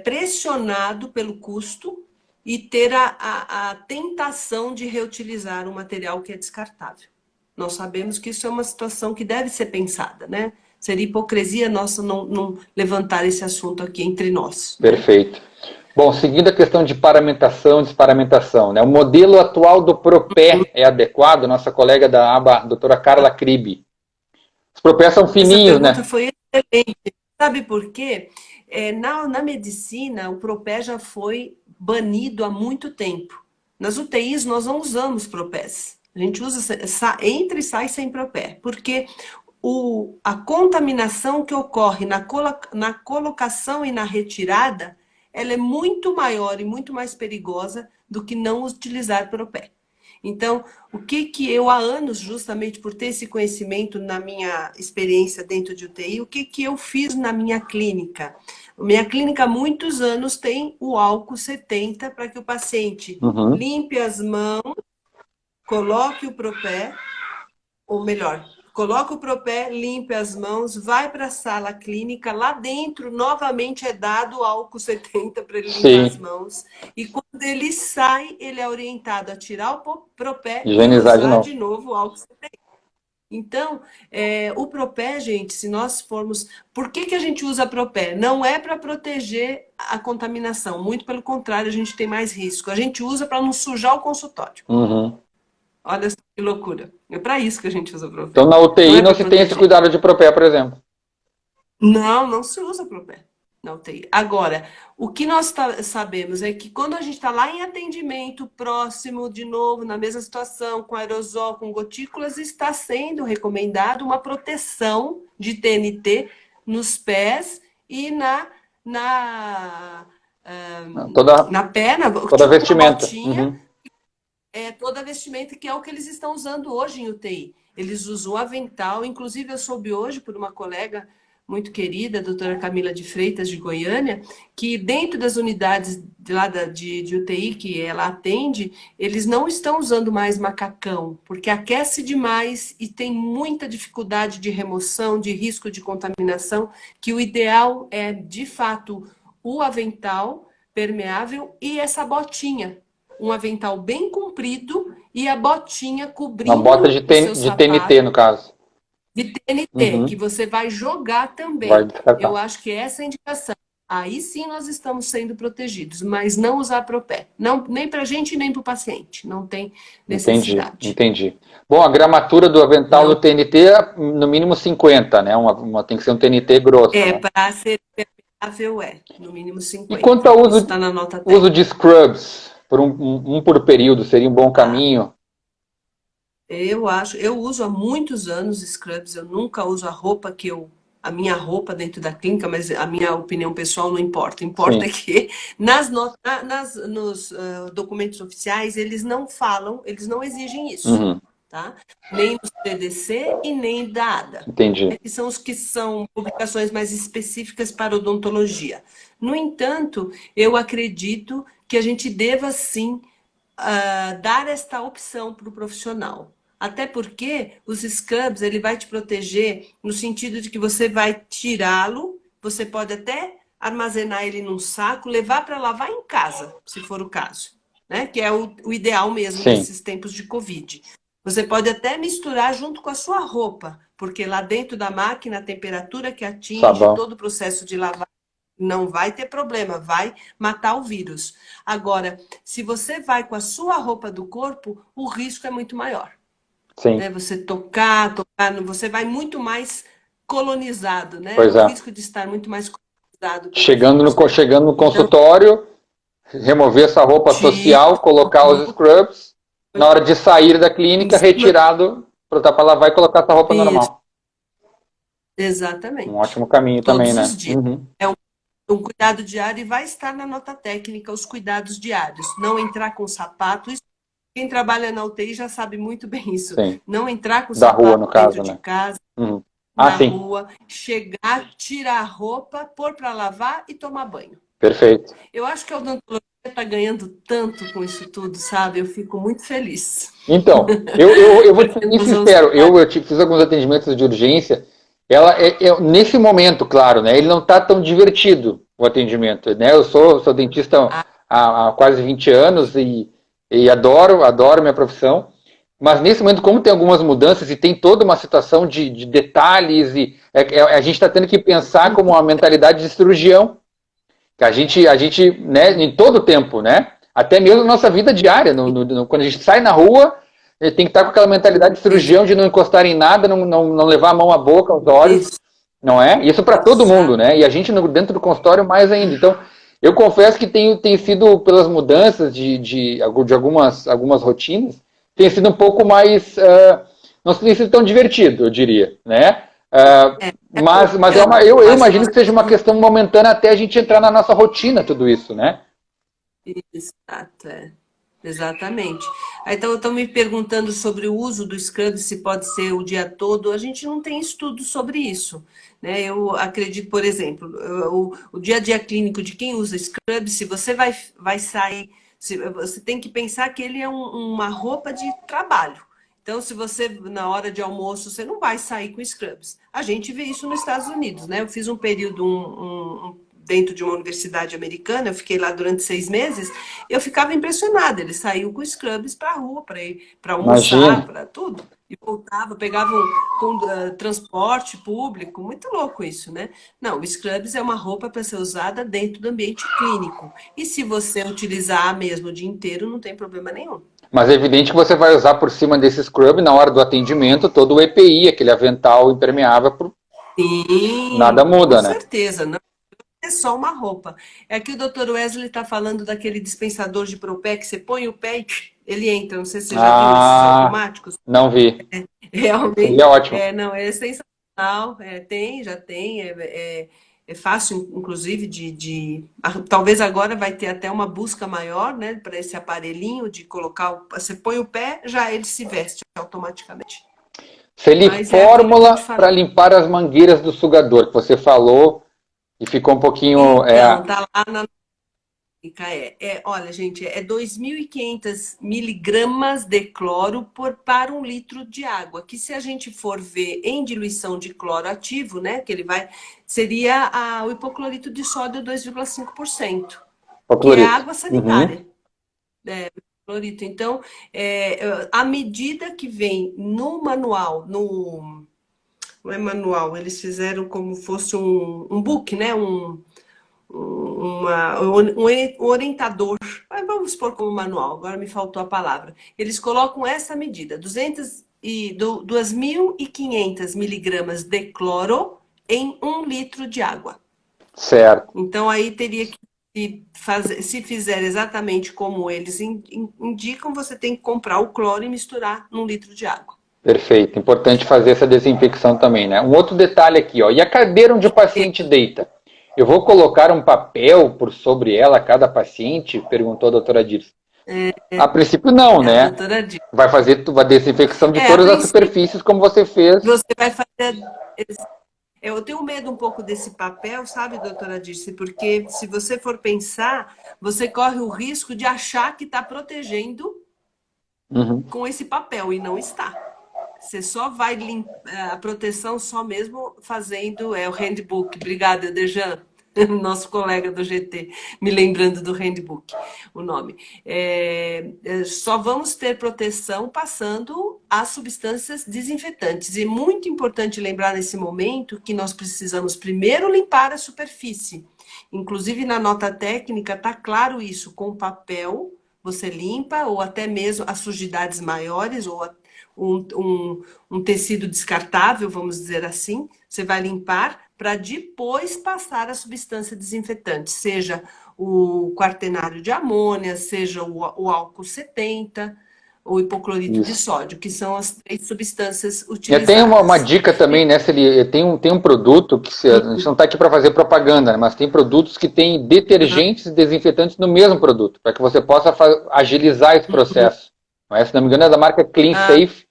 pressionado pelo custo e ter a tentação de reutilizar um material que é descartável. Nós sabemos que isso é uma situação que deve ser pensada, né? Seria hipocrisia nossa não levantar esse assunto aqui entre nós. Perfeito. Bom, seguindo a questão de paramentação e desparamentação, né? O modelo atual do PROPé é adequado? Nossa colega da aba, a doutora Carla Cribe. Os PROPés são fininhos, né? Essa pergunta foi excelente. Sabe por quê? Na medicina, o PROPé já foi banido há muito tempo. Nas UTIs, nós não usamos PROPés. A gente usa, entra e sai sem PROPé. Porque a contaminação que ocorre na colocação e na retirada, ela é muito maior e muito mais perigosa do que não utilizar PROPé. Então, o que eu, há anos, justamente por ter esse conhecimento na minha experiência dentro de UTI, o que eu fiz na minha clínica? Minha clínica, há muitos anos, tem o álcool 70 para que o paciente limpe as mãos, coloque o PROPé, ou melhor, coloca o PROPé, limpe as mãos, vai para a sala clínica, lá dentro novamente é dado álcool 70 para ele limpar as mãos. E quando ele sai, ele é orientado a tirar o PROPé e usar de novo o álcool 70. Então, o PROPé, gente, se nós formos... Por que a gente usa PROPé? Não é para proteger a contaminação, muito pelo contrário, a gente tem mais risco. A gente usa para não sujar o consultório. Olha que loucura. É para isso que a gente usa PROPé. Então, na UTI não se tem esse cuidado de PROPé, por exemplo? Não se usa PROPé na UTI. Agora, o que nós sabemos é que quando a gente está lá em atendimento próximo, de novo, na mesma situação, com aerosol, com gotículas, está sendo recomendado uma proteção de TNT nos pés e na perna, toda vestimenta. Toda a vestimenta, que é o que eles estão usando hoje em UTI. Eles usam o avental, inclusive eu soube hoje por uma colega muito querida, a doutora Camila de Freitas, de Goiânia, que dentro das unidades de UTI que ela atende, eles não estão usando mais macacão, porque aquece demais e tem muita dificuldade de remoção, de risco de contaminação, que o ideal é, de fato, o avental permeável e essa botinha. Um avental bem comprido e a botinha cobrindo uma bota de TNT, no caso. De TNT, que Uhum. você vai jogar Vai também. Eu descartar. acho que essa é a indicação. Aí sim nós estamos sendo protegidos, mas não usar Propé. Não, nem para a gente, nem para o paciente. Não tem Entendi, necessidade. entendi. Bom, a gramatura do avental do Não TNT é no mínimo 50, né? Tem que ser um TNT grosso, é né? para ser permeável, no mínimo E quanto 50. ao Isso está na nota uso técnica. de scrubs, por um por período, seria um bom caminho? Eu uso há muitos anos scrubs, eu nunca uso a minha roupa dentro da clínica, mas a minha opinião pessoal não importa. Importa Sim. que nos documentos oficiais eles não falam, eles não exigem isso, Uhum, tá? Nem no CDC e nem da ADA. entendi. Que são os que são publicações mais específicas para odontologia. No entanto, eu acredito que a gente deva sim dar esta opção para o profissional. Até porque os scrubs ele vai te proteger no sentido de que você vai tirá-lo, você pode até armazenar ele num saco, levar para lavar em casa, se for o caso, né? Que é o ideal mesmo Sim, nesses tempos de Covid. Você pode até misturar junto com a sua roupa, porque lá dentro da máquina, a temperatura que atinge, sabão. todo o processo de lavar não vai ter problema, vai matar o vírus. Agora, se você vai com a sua roupa do corpo, o risco é muito maior, Sim, né? Você você vai muito mais colonizado, né? pois O é. risco de estar muito mais colonizado pelo vírus, né? Chegando no Então, consultório, remover essa roupa tiro social, colocar os scrubs, na hora de sair da em clínica, cima retirado, botar para lavar e colocar essa roupa disso, normal. Um exatamente. ótimo caminho também, Todos né? os dias. Uhum, É um cuidado diário e vai estar na nota técnica os cuidados diários. Não entrar com sapato. Quem trabalha na UTI já sabe muito bem isso. sim. Não entrar com Da rua, sapato no dentro caso, de né? casa, Uhum. Ah, na sim. rua, chegar, tirar a roupa, pôr para lavar e tomar banho. Perfeito. Eu acho que a odontologia está ganhando tanto com isso tudo, sabe? Eu fico muito feliz. Então, eu vou te ser Porque bem nós vamos sincero, ficar. fiz alguns atendimentos de urgência. Nesse momento, claro, né? Ele não está tão divertido, o atendimento, né? Sou dentista há quase 20 anos e adoro minha profissão. Mas nesse momento, como tem algumas mudanças e tem toda uma situação de detalhes, a gente está tendo que pensar como uma mentalidade de cirurgião, que a gente, né, em todo o tempo, né? Até mesmo na nossa vida diária, quando a gente sai na rua, tem que estar com aquela mentalidade de cirurgião de não encostar em nada, não levar a mão à boca, aos olhos, Isso, não é? Isso para todo mundo, né? E a gente dentro do consultório mais ainda. Então, eu confesso que tem sido, pelas mudanças de algumas rotinas, tem sido um pouco mais. Não tem sido tão divertido, eu diria, né? Uh, mas eu acho que imagino nós que seja uma questão momentânea até a gente entrar na nossa rotina, tudo isso, né? Exato, exatamente. Então, estão me perguntando sobre o uso do Scrub, se pode ser o dia todo. A gente não tem estudo sobre isso, né? Eu acredito, por exemplo, o dia a dia clínico de quem usa Scrub, se você vai sair, você tem que pensar que ele é uma roupa de trabalho. Então, se você, na hora de almoço, você não vai sair com scrubs. A gente vê isso nos Estados Unidos, né? Eu fiz um período dentro de uma universidade americana, eu fiquei lá durante 6 meses, eu ficava impressionada. Eles saíam com scrubs para a rua, para ir para almoçar, Imagina. para tudo. E voltava, pegavam com transporte público. Muito louco isso, né? Não, o scrubs é uma roupa para ser usada dentro do ambiente clínico. E se você utilizar mesmo o dia inteiro, não tem problema nenhum. Mas é evidente que você vai usar por cima desse scrub, na hora do atendimento, todo o EPI, aquele avental impermeável, nada Sim, com muda, né? certeza. Não é só uma roupa. É que o Dr. Wesley está falando daquele dispensador de propé que você põe o pé e ele entra. Não sei se você já viu esses Ah, automáticos. não vi. Realmente, Seria ótimo. não, é sensacional. Já tem. É fácil, inclusive, talvez agora vai ter até uma busca maior, né, para esse aparelhinho de colocar. Você põe o pé, já ele se veste automaticamente. Felipe, Mas é aquilo que eu te fórmula para falei. limpar as mangueiras do sugador, que você falou e ficou um pouquinho. Então, tá lá na olha, gente, é 2.500 miligramas de cloro para 1 litro de água. Que se a gente for ver em diluição de cloro ativo, né, que ele vai, seria o hipoclorito de sódio 2,5%, o que é cloreto. água Uhum. sanitária. Clorito. Então, a medida que vem no manual, não é manual, eles fizeram como fosse um book, né? Um orientador, mas vamos pôr como manual, agora me faltou a palavra. Eles colocam essa medida, 2.500 miligramas de cloro em 1 litro de água. Certo. Então, aí teria que fazer, se fizer exatamente como eles indicam, você tem que comprar o cloro e misturar num litro de água. Perfeito. Importante fazer essa desinfecção também, né? Um outro detalhe aqui, ó. E a cadeira onde o paciente deita? Eu vou colocar um papel por sobre ela, cada paciente? Perguntou a doutora Dirce. A princípio não, A né? doutora diz. Vai fazer a desinfecção de A todas as princípio, superfícies como você fez. você vai fazer. Eu tenho medo um pouco desse papel, sabe, doutora Dirce? Porque se você for pensar, você corre o risco de achar que está protegendo com esse papel e não está. Você só vai limpar a proteção só mesmo fazendo o handbook. Obrigada, Dejan, nosso colega do GT, me lembrando do handbook, o nome. Só vamos ter proteção passando as substâncias desinfetantes. E é muito importante lembrar nesse momento que nós precisamos primeiro limpar a superfície. Inclusive na nota técnica está claro isso, com papel você limpa, ou até mesmo as sujidades maiores, ou um tecido descartável, vamos dizer assim, você vai limpar para depois passar a substância desinfetante, seja o quaternário de amônia, seja o álcool 70, o hipoclorito de sódio, que são as 3 substâncias utilizadas. Tem uma dica também, né? Tem um produto que a gente não está aqui para fazer propaganda, né, mas tem produtos que têm detergentes e desinfetantes no mesmo produto, para que você possa agilizar esse processo. Se não me engano, é da marca Clean Safe,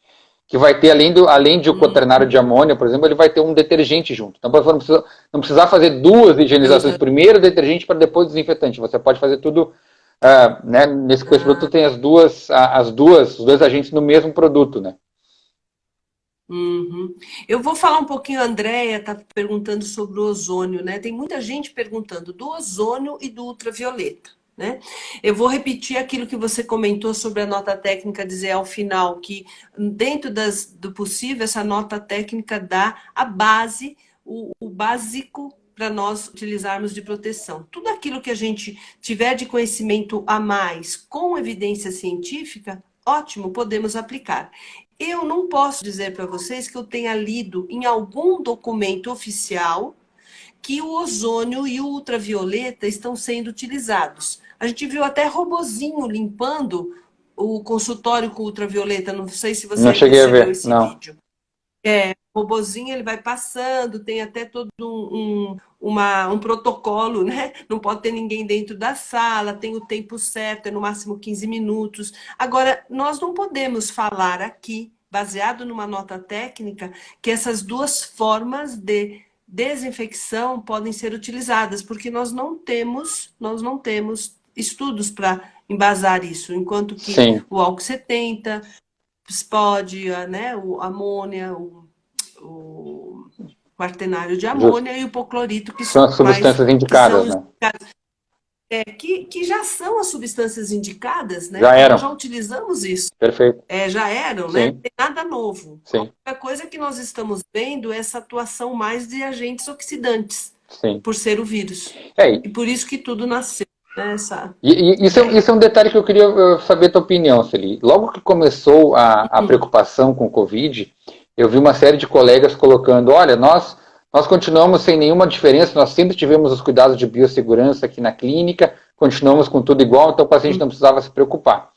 que vai ter, além de o quaternário de amônia, por exemplo, ele vai ter um detergente junto. Então, não precisar fazer 2 higienizações, primeiro detergente para depois desinfetante. Você pode fazer tudo, né? Nesse produto tem os 2 agentes no mesmo produto, né? Eu vou falar um pouquinho, a Andréia está perguntando sobre o ozônio, né? Tem muita gente perguntando do ozônio e do ultravioleta, né? Eu vou repetir aquilo que você comentou sobre a nota técnica, dizer ao final que dentro do possível, essa nota técnica dá a base, o básico para nós utilizarmos de proteção. Tudo aquilo que a gente tiver de conhecimento a mais com evidência científica, ótimo, podemos aplicar. Eu não posso dizer para vocês que eu tenha lido em algum documento oficial que o ozônio e o ultravioleta estão sendo utilizados. A gente viu até robozinho limpando o consultório com ultravioleta. Não sei se você recebeu esse vídeo. O robozinho, ele vai passando, tem até todo um protocolo, né? Não pode ter ninguém dentro da sala, tem o tempo certo, é no máximo 15 minutos. Agora, nós não podemos falar aqui, baseado numa nota técnica, que essas 2 formas de desinfecção podem ser utilizadas, porque nós não temos estudos para embasar isso, enquanto que o álcool 70 pode, né, o amônia, o quaternário de amônia e o hipoclorito, que são as substâncias indicadas, né? Que já são as substâncias indicadas, né? Nós já utilizamos isso. Perfeito. Já eram, né? Não tem nada novo. A coisa que nós estamos vendo é essa atuação mais de agentes oxidantes, por ser o vírus. E por isso que tudo nasceu. Isso é um detalhe que eu queria saber a tua opinião, Celi. Logo que começou a preocupação com o Covid, eu vi uma série de colegas colocando, olha, nós continuamos sem nenhuma diferença, nós sempre tivemos os cuidados de biossegurança aqui na clínica, continuamos com tudo igual, então o paciente não precisava se preocupar.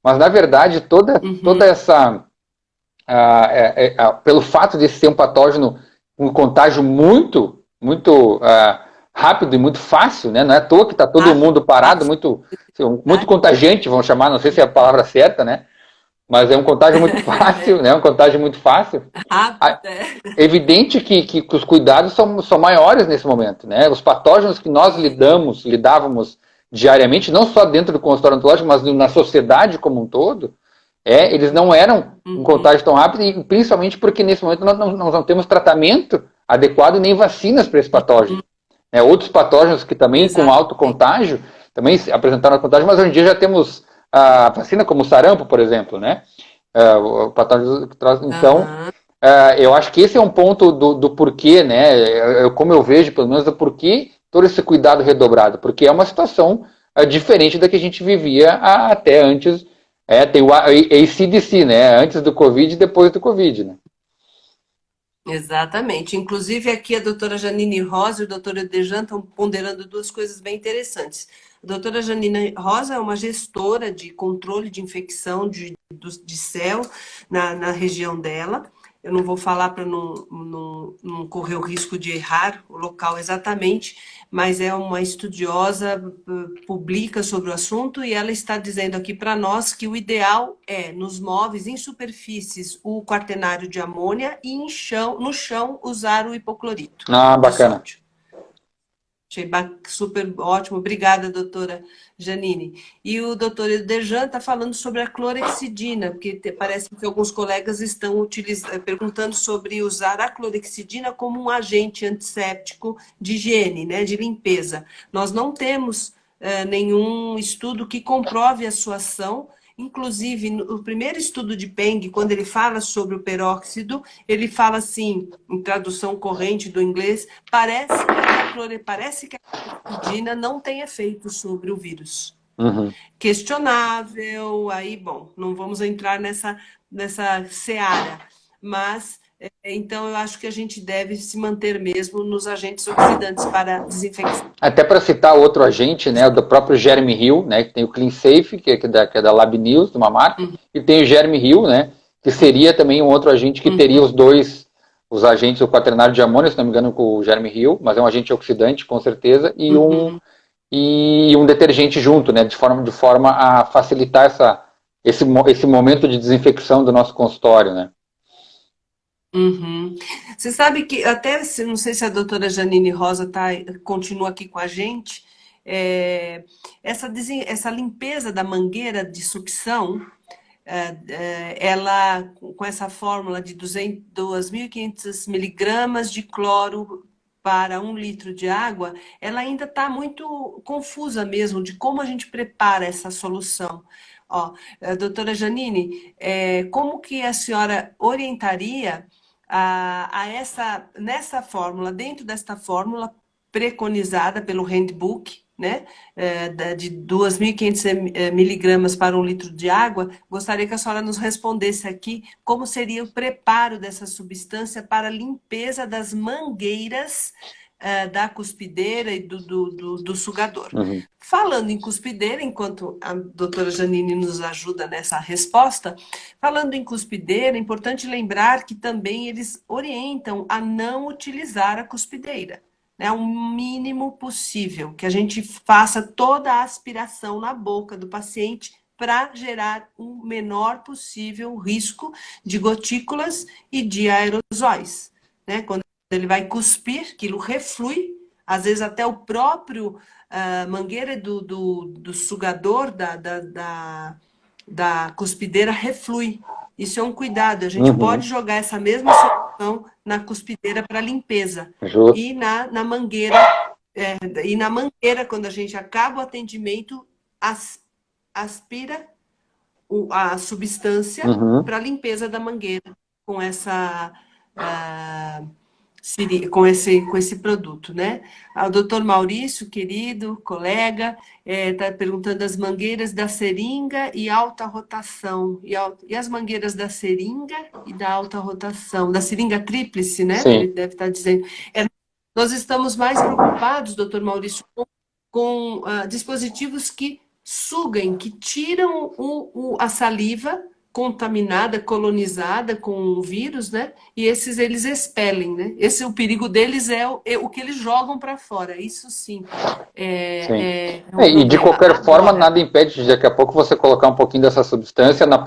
Mas, na verdade, toda essa... pelo fato de ser um patógeno, um contágio muito rápido e muito fácil, né? Não é à toa que está todo mundo parado, muito contagiante, vamos chamar, não sei se é a palavra certa, né? Mas é um contágio muito fácil, né? Um contágio muito fácil. É evidente que os cuidados são maiores nesse momento, né? Os patógenos que nós lidávamos diariamente, não só dentro do consultório odontológico, mas na sociedade como um todo, eles não eram um contágio tão rápido, e principalmente porque nesse momento nós não temos tratamento adequado nem vacinas para esse patógeno. Outros patógenos que também com alto contágio, também apresentaram contágio, mas hoje em dia já temos a vacina como o sarampo, por exemplo, né? O patógeno que traz. Então, eu acho que esse é um ponto do porquê, né? Como eu vejo, pelo menos, do porquê todo esse cuidado redobrado, porque é uma situação diferente da que a gente vivia até antes. Tem o AC/DC, né? Antes do Covid e depois do Covid, né? Exatamente. Inclusive, aqui a doutora Janine Rosa e o doutor Edejan estão ponderando duas coisas bem interessantes. A doutora Janine Rosa é uma gestora de controle de infecção de céu na região dela. Eu não vou falar para não correr o risco de errar o local exatamente, mas é uma estudiosa, publica sobre o assunto e ela está dizendo aqui para nós que o ideal é, nos móveis, em superfícies, o quaternário de amônia e no chão usar o hipoclorito Ah, de bacana. sódio. Achei super ótimo. Obrigada, doutora Janine. E o doutor Dejan está falando sobre a clorexidina, porque parece que alguns colegas estão perguntando sobre usar a clorexidina como um agente antisséptico de higiene, né, de limpeza. Nós não temos nenhum estudo que comprove a sua ação. Inclusive, no primeiro estudo de Peng, quando ele fala sobre o peróxido, ele fala assim, em tradução corrente do inglês, parece que a clorexidina não tem efeito sobre o vírus. Uhum. Questionável, aí, bom, não vamos entrar nessa seara, mas, então, eu acho que a gente deve se manter mesmo nos agentes oxidantes para desinfecção. Até para citar outro agente, né, do próprio Jeremy Hill, né, que tem o Clean Safe, que é da Lab News, de uma marca, e tem o Jeremy Hill, né, que seria também um outro agente que teria os agentes, o quaternário de amônia, se não me engano, com o Jeremy Hill, mas é um agente oxidante, com certeza, e um detergente junto, né, de forma a facilitar esse momento de desinfecção do nosso consultório, né. Uhum. Você sabe que até, não sei se a doutora Janine Rosa continua aqui com a gente, essa limpeza da mangueira de sucção, ela, com essa fórmula de 2.500 miligramas de cloro para 1 litro de água, ela ainda está muito confusa mesmo de como a gente prepara essa solução. Ó, doutora Janine, como que a senhora orientaria nessa fórmula, dentro desta fórmula preconizada pelo handbook, né, de 2.500 miligramas para 1 litro de água, gostaria que a senhora nos respondesse aqui como seria o preparo dessa substância para a limpeza das mangueiras da cuspideira e do sugador. Uhum. Falando em cuspideira, enquanto a doutora Janine nos ajuda nessa resposta, falando em cuspideira, é importante lembrar que também eles orientam a não utilizar a cuspideira, né, o mínimo possível, que a gente faça toda a aspiração na boca do paciente para gerar o menor possível risco de gotículas e de aerosóis, né? Quando ele vai cuspir, aquilo reflui, às vezes até o próprio mangueira do sugador da cuspideira reflui. Isso é um cuidado, a gente pode jogar essa mesma solução na cuspideira para limpeza. Justo. E na mangueira, quando a gente acaba o atendimento, aspira a substância para limpeza da mangueira com essa com esse produto, né? O doutor Maurício, querido colega, está perguntando as mangueiras da seringa e alta rotação. E as mangueiras da seringa e da alta rotação, da seringa tríplice, né? Sim. Ele deve estar dizendo. Nós estamos mais preocupados, doutor Maurício, com dispositivos que suguem, que tiram a saliva contaminada, colonizada com o vírus, né? E esses eles expelem, né? O perigo deles é o que eles jogam para fora. Isso sim. E de qualquer forma, nada impede de daqui a pouco você colocar um pouquinho dessa substância no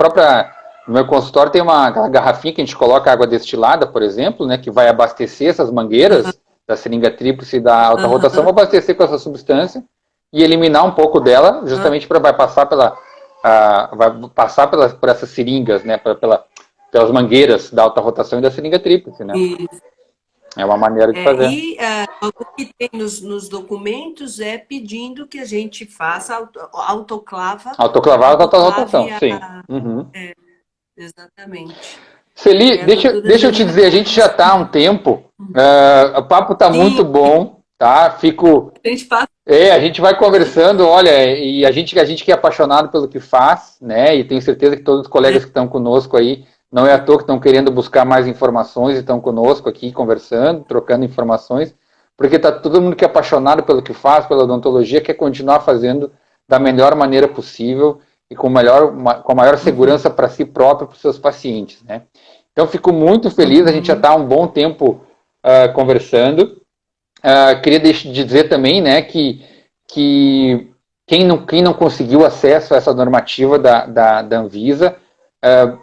meu consultório tem aquela garrafinha que a gente coloca água destilada, por exemplo, né? Que vai abastecer essas mangueiras da seringa tríplice e da alta rotação, vai abastecer com essa substância e eliminar um pouco dela, justamente para vai passar por essas seringas, né, pelas mangueiras da alta rotação e da seringa tríplice, né? Isso. É uma maneira de fazer. E o que tem nos documentos é pedindo que a gente faça autoclavada Autoclavada da alta rotação, sim. Exatamente. Celi, A deixa doutora eu te Jana. dizer, a gente já está há um tempo, o papo está muito Sim, bom, tá? a gente passa. A gente vai conversando, olha, e a gente que é apaixonado pelo que faz, né? E tenho certeza que todos os colegas que estão conosco aí, não é à toa que estão querendo buscar mais informações e estão conosco aqui conversando, trocando informações, porque tá todo mundo que é apaixonado pelo que faz, pela odontologia, quer continuar fazendo da melhor maneira possível e com a maior segurança para si próprio e para os seus pacientes, né? Então, fico muito feliz, a gente já está há um bom tempo conversando. Queria dizer também, né, que quem não conseguiu acesso a essa normativa da Anvisa,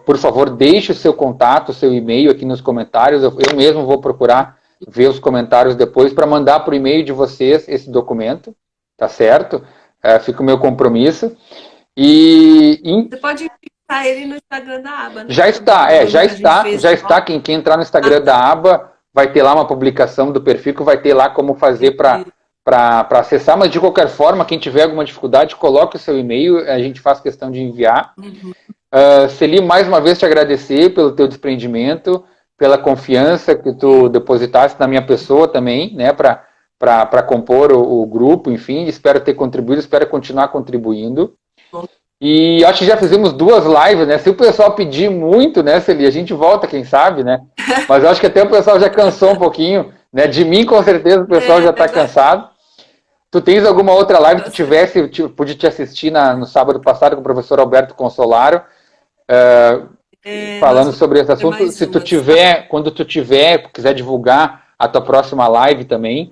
por favor, deixe o seu contato, o seu e-mail aqui nos comentários. Eu mesmo vou procurar ver os comentários depois para mandar para o e-mail de vocês esse documento, tá certo? Fica o meu compromisso. Você pode fixar ele no Instagram da aba, né? Já está, Também, quando a gente já fez. está. Quem entrar no Instagram da aba vai ter lá uma publicação do perfil que vai ter lá como fazer para acessar, mas de qualquer forma, quem tiver alguma dificuldade, coloque o seu e-mail, a gente faz questão de enviar. Celi, mais uma vez te agradecer pelo teu desprendimento, pela confiança que tu depositaste na minha pessoa também, né, para compor o grupo, enfim, espero ter contribuído, espero continuar contribuindo. E acho que já fizemos 2 lives, né? Se o pessoal pedir muito, né, Celi, a gente volta, quem sabe, né? Mas eu acho que até o pessoal já cansou um pouquinho, né? De mim, com certeza, o pessoal já está cansado. Tu tens alguma outra live que tu pude te assistir no sábado passado com o professor Alberto Consolaro, falando sobre esse assunto? Se tu tiver, quando tu tiver, quiser divulgar a tua próxima live também.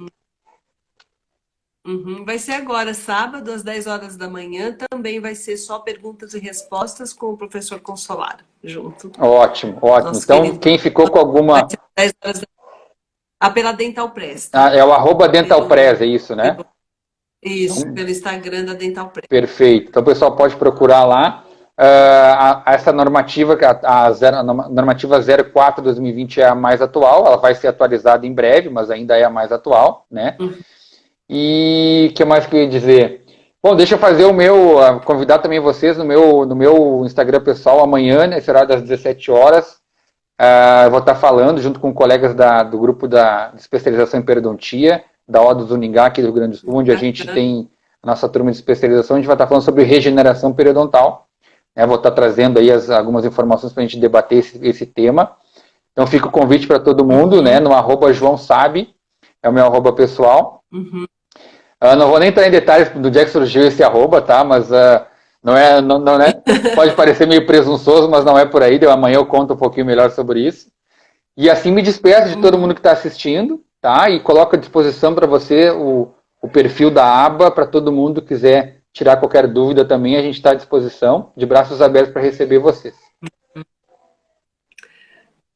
Vai ser agora, sábado, às 10 horas da manhã. Também vai ser só perguntas e respostas com o professor Consolaro, junto. Ótimo, ótimo. Nosso Então, querido. quem ficou com alguma... Às 10 horas pela Dental Press. É o @dentalpress, é isso, né? Isso, pelo Instagram da Dental Press. Perfeito. Então, o pessoal pode procurar lá. Essa normativa, a normativa 04/2020 é a mais atual, ela vai ser atualizada em breve, mas ainda é a mais atual, né? E o que mais que eu ia dizer? Bom, deixa eu fazer convidar também vocês no meu Instagram pessoal amanhã, né, será das 17 horas. Eu vou estar falando junto com colegas do grupo de especialização em periodontia, da ODOS Uningá, aqui do Rio Grande do Sul, onde a gente tem a nossa turma de especialização. A gente vai estar falando sobre regeneração periodontal. Vou estar trazendo aí algumas informações para a gente debater esse tema. Então fica o convite para todo mundo, né, no @joaosabe, é o meu @ pessoal. Não vou nem entrar em detalhes do dia que surgiu esse @, tá? Mas não é, pode parecer meio presunçoso, mas não é por aí. Amanhã eu conto um pouquinho melhor sobre isso. E assim me despeço de todo mundo que está assistindo, tá? E coloco à disposição para você o perfil da aba, para todo mundo que quiser tirar qualquer dúvida também, a gente está à disposição, de braços abertos para receber vocês.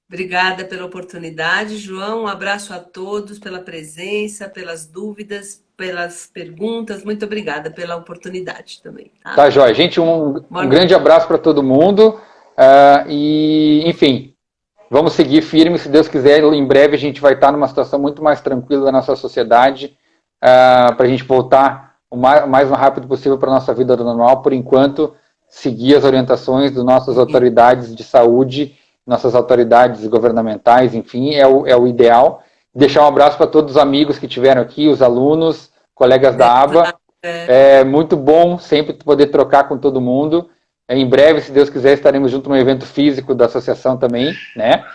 Obrigada pela oportunidade, João. Um abraço a todos pela presença, pelas dúvidas, pelas perguntas. Muito obrigada pela oportunidade também. Tá, joia. Gente, um grande abraço para todo mundo. E, enfim, vamos seguir firme. Se Deus quiser, em breve a gente vai estar numa situação muito mais tranquila da nossa sociedade, para a gente voltar o mais rápido possível para a nossa vida normal. Por enquanto, seguir as orientações das nossas autoridades de saúde, nossas autoridades governamentais, enfim, é o ideal. Deixar um abraço para todos os amigos que tiveram aqui, os alunos, colegas da aba. É muito bom sempre poder trocar com todo mundo. Em breve, se Deus quiser, estaremos junto no evento físico da associação também, né?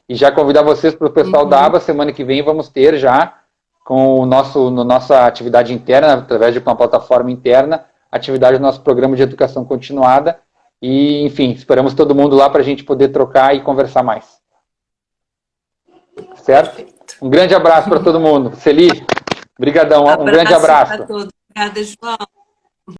E já convidar vocês para o pessoal da aba, semana que vem vamos ter já, com nossa atividade interna, através de uma plataforma interna, atividade do nosso programa de educação continuada. E, enfim, esperamos todo mundo lá para a gente poder trocar e conversar mais. Certo? Perfeito. Um grande abraço para todo mundo. Celi, brigadão, um grande abraço. Para todos. Obrigada, João.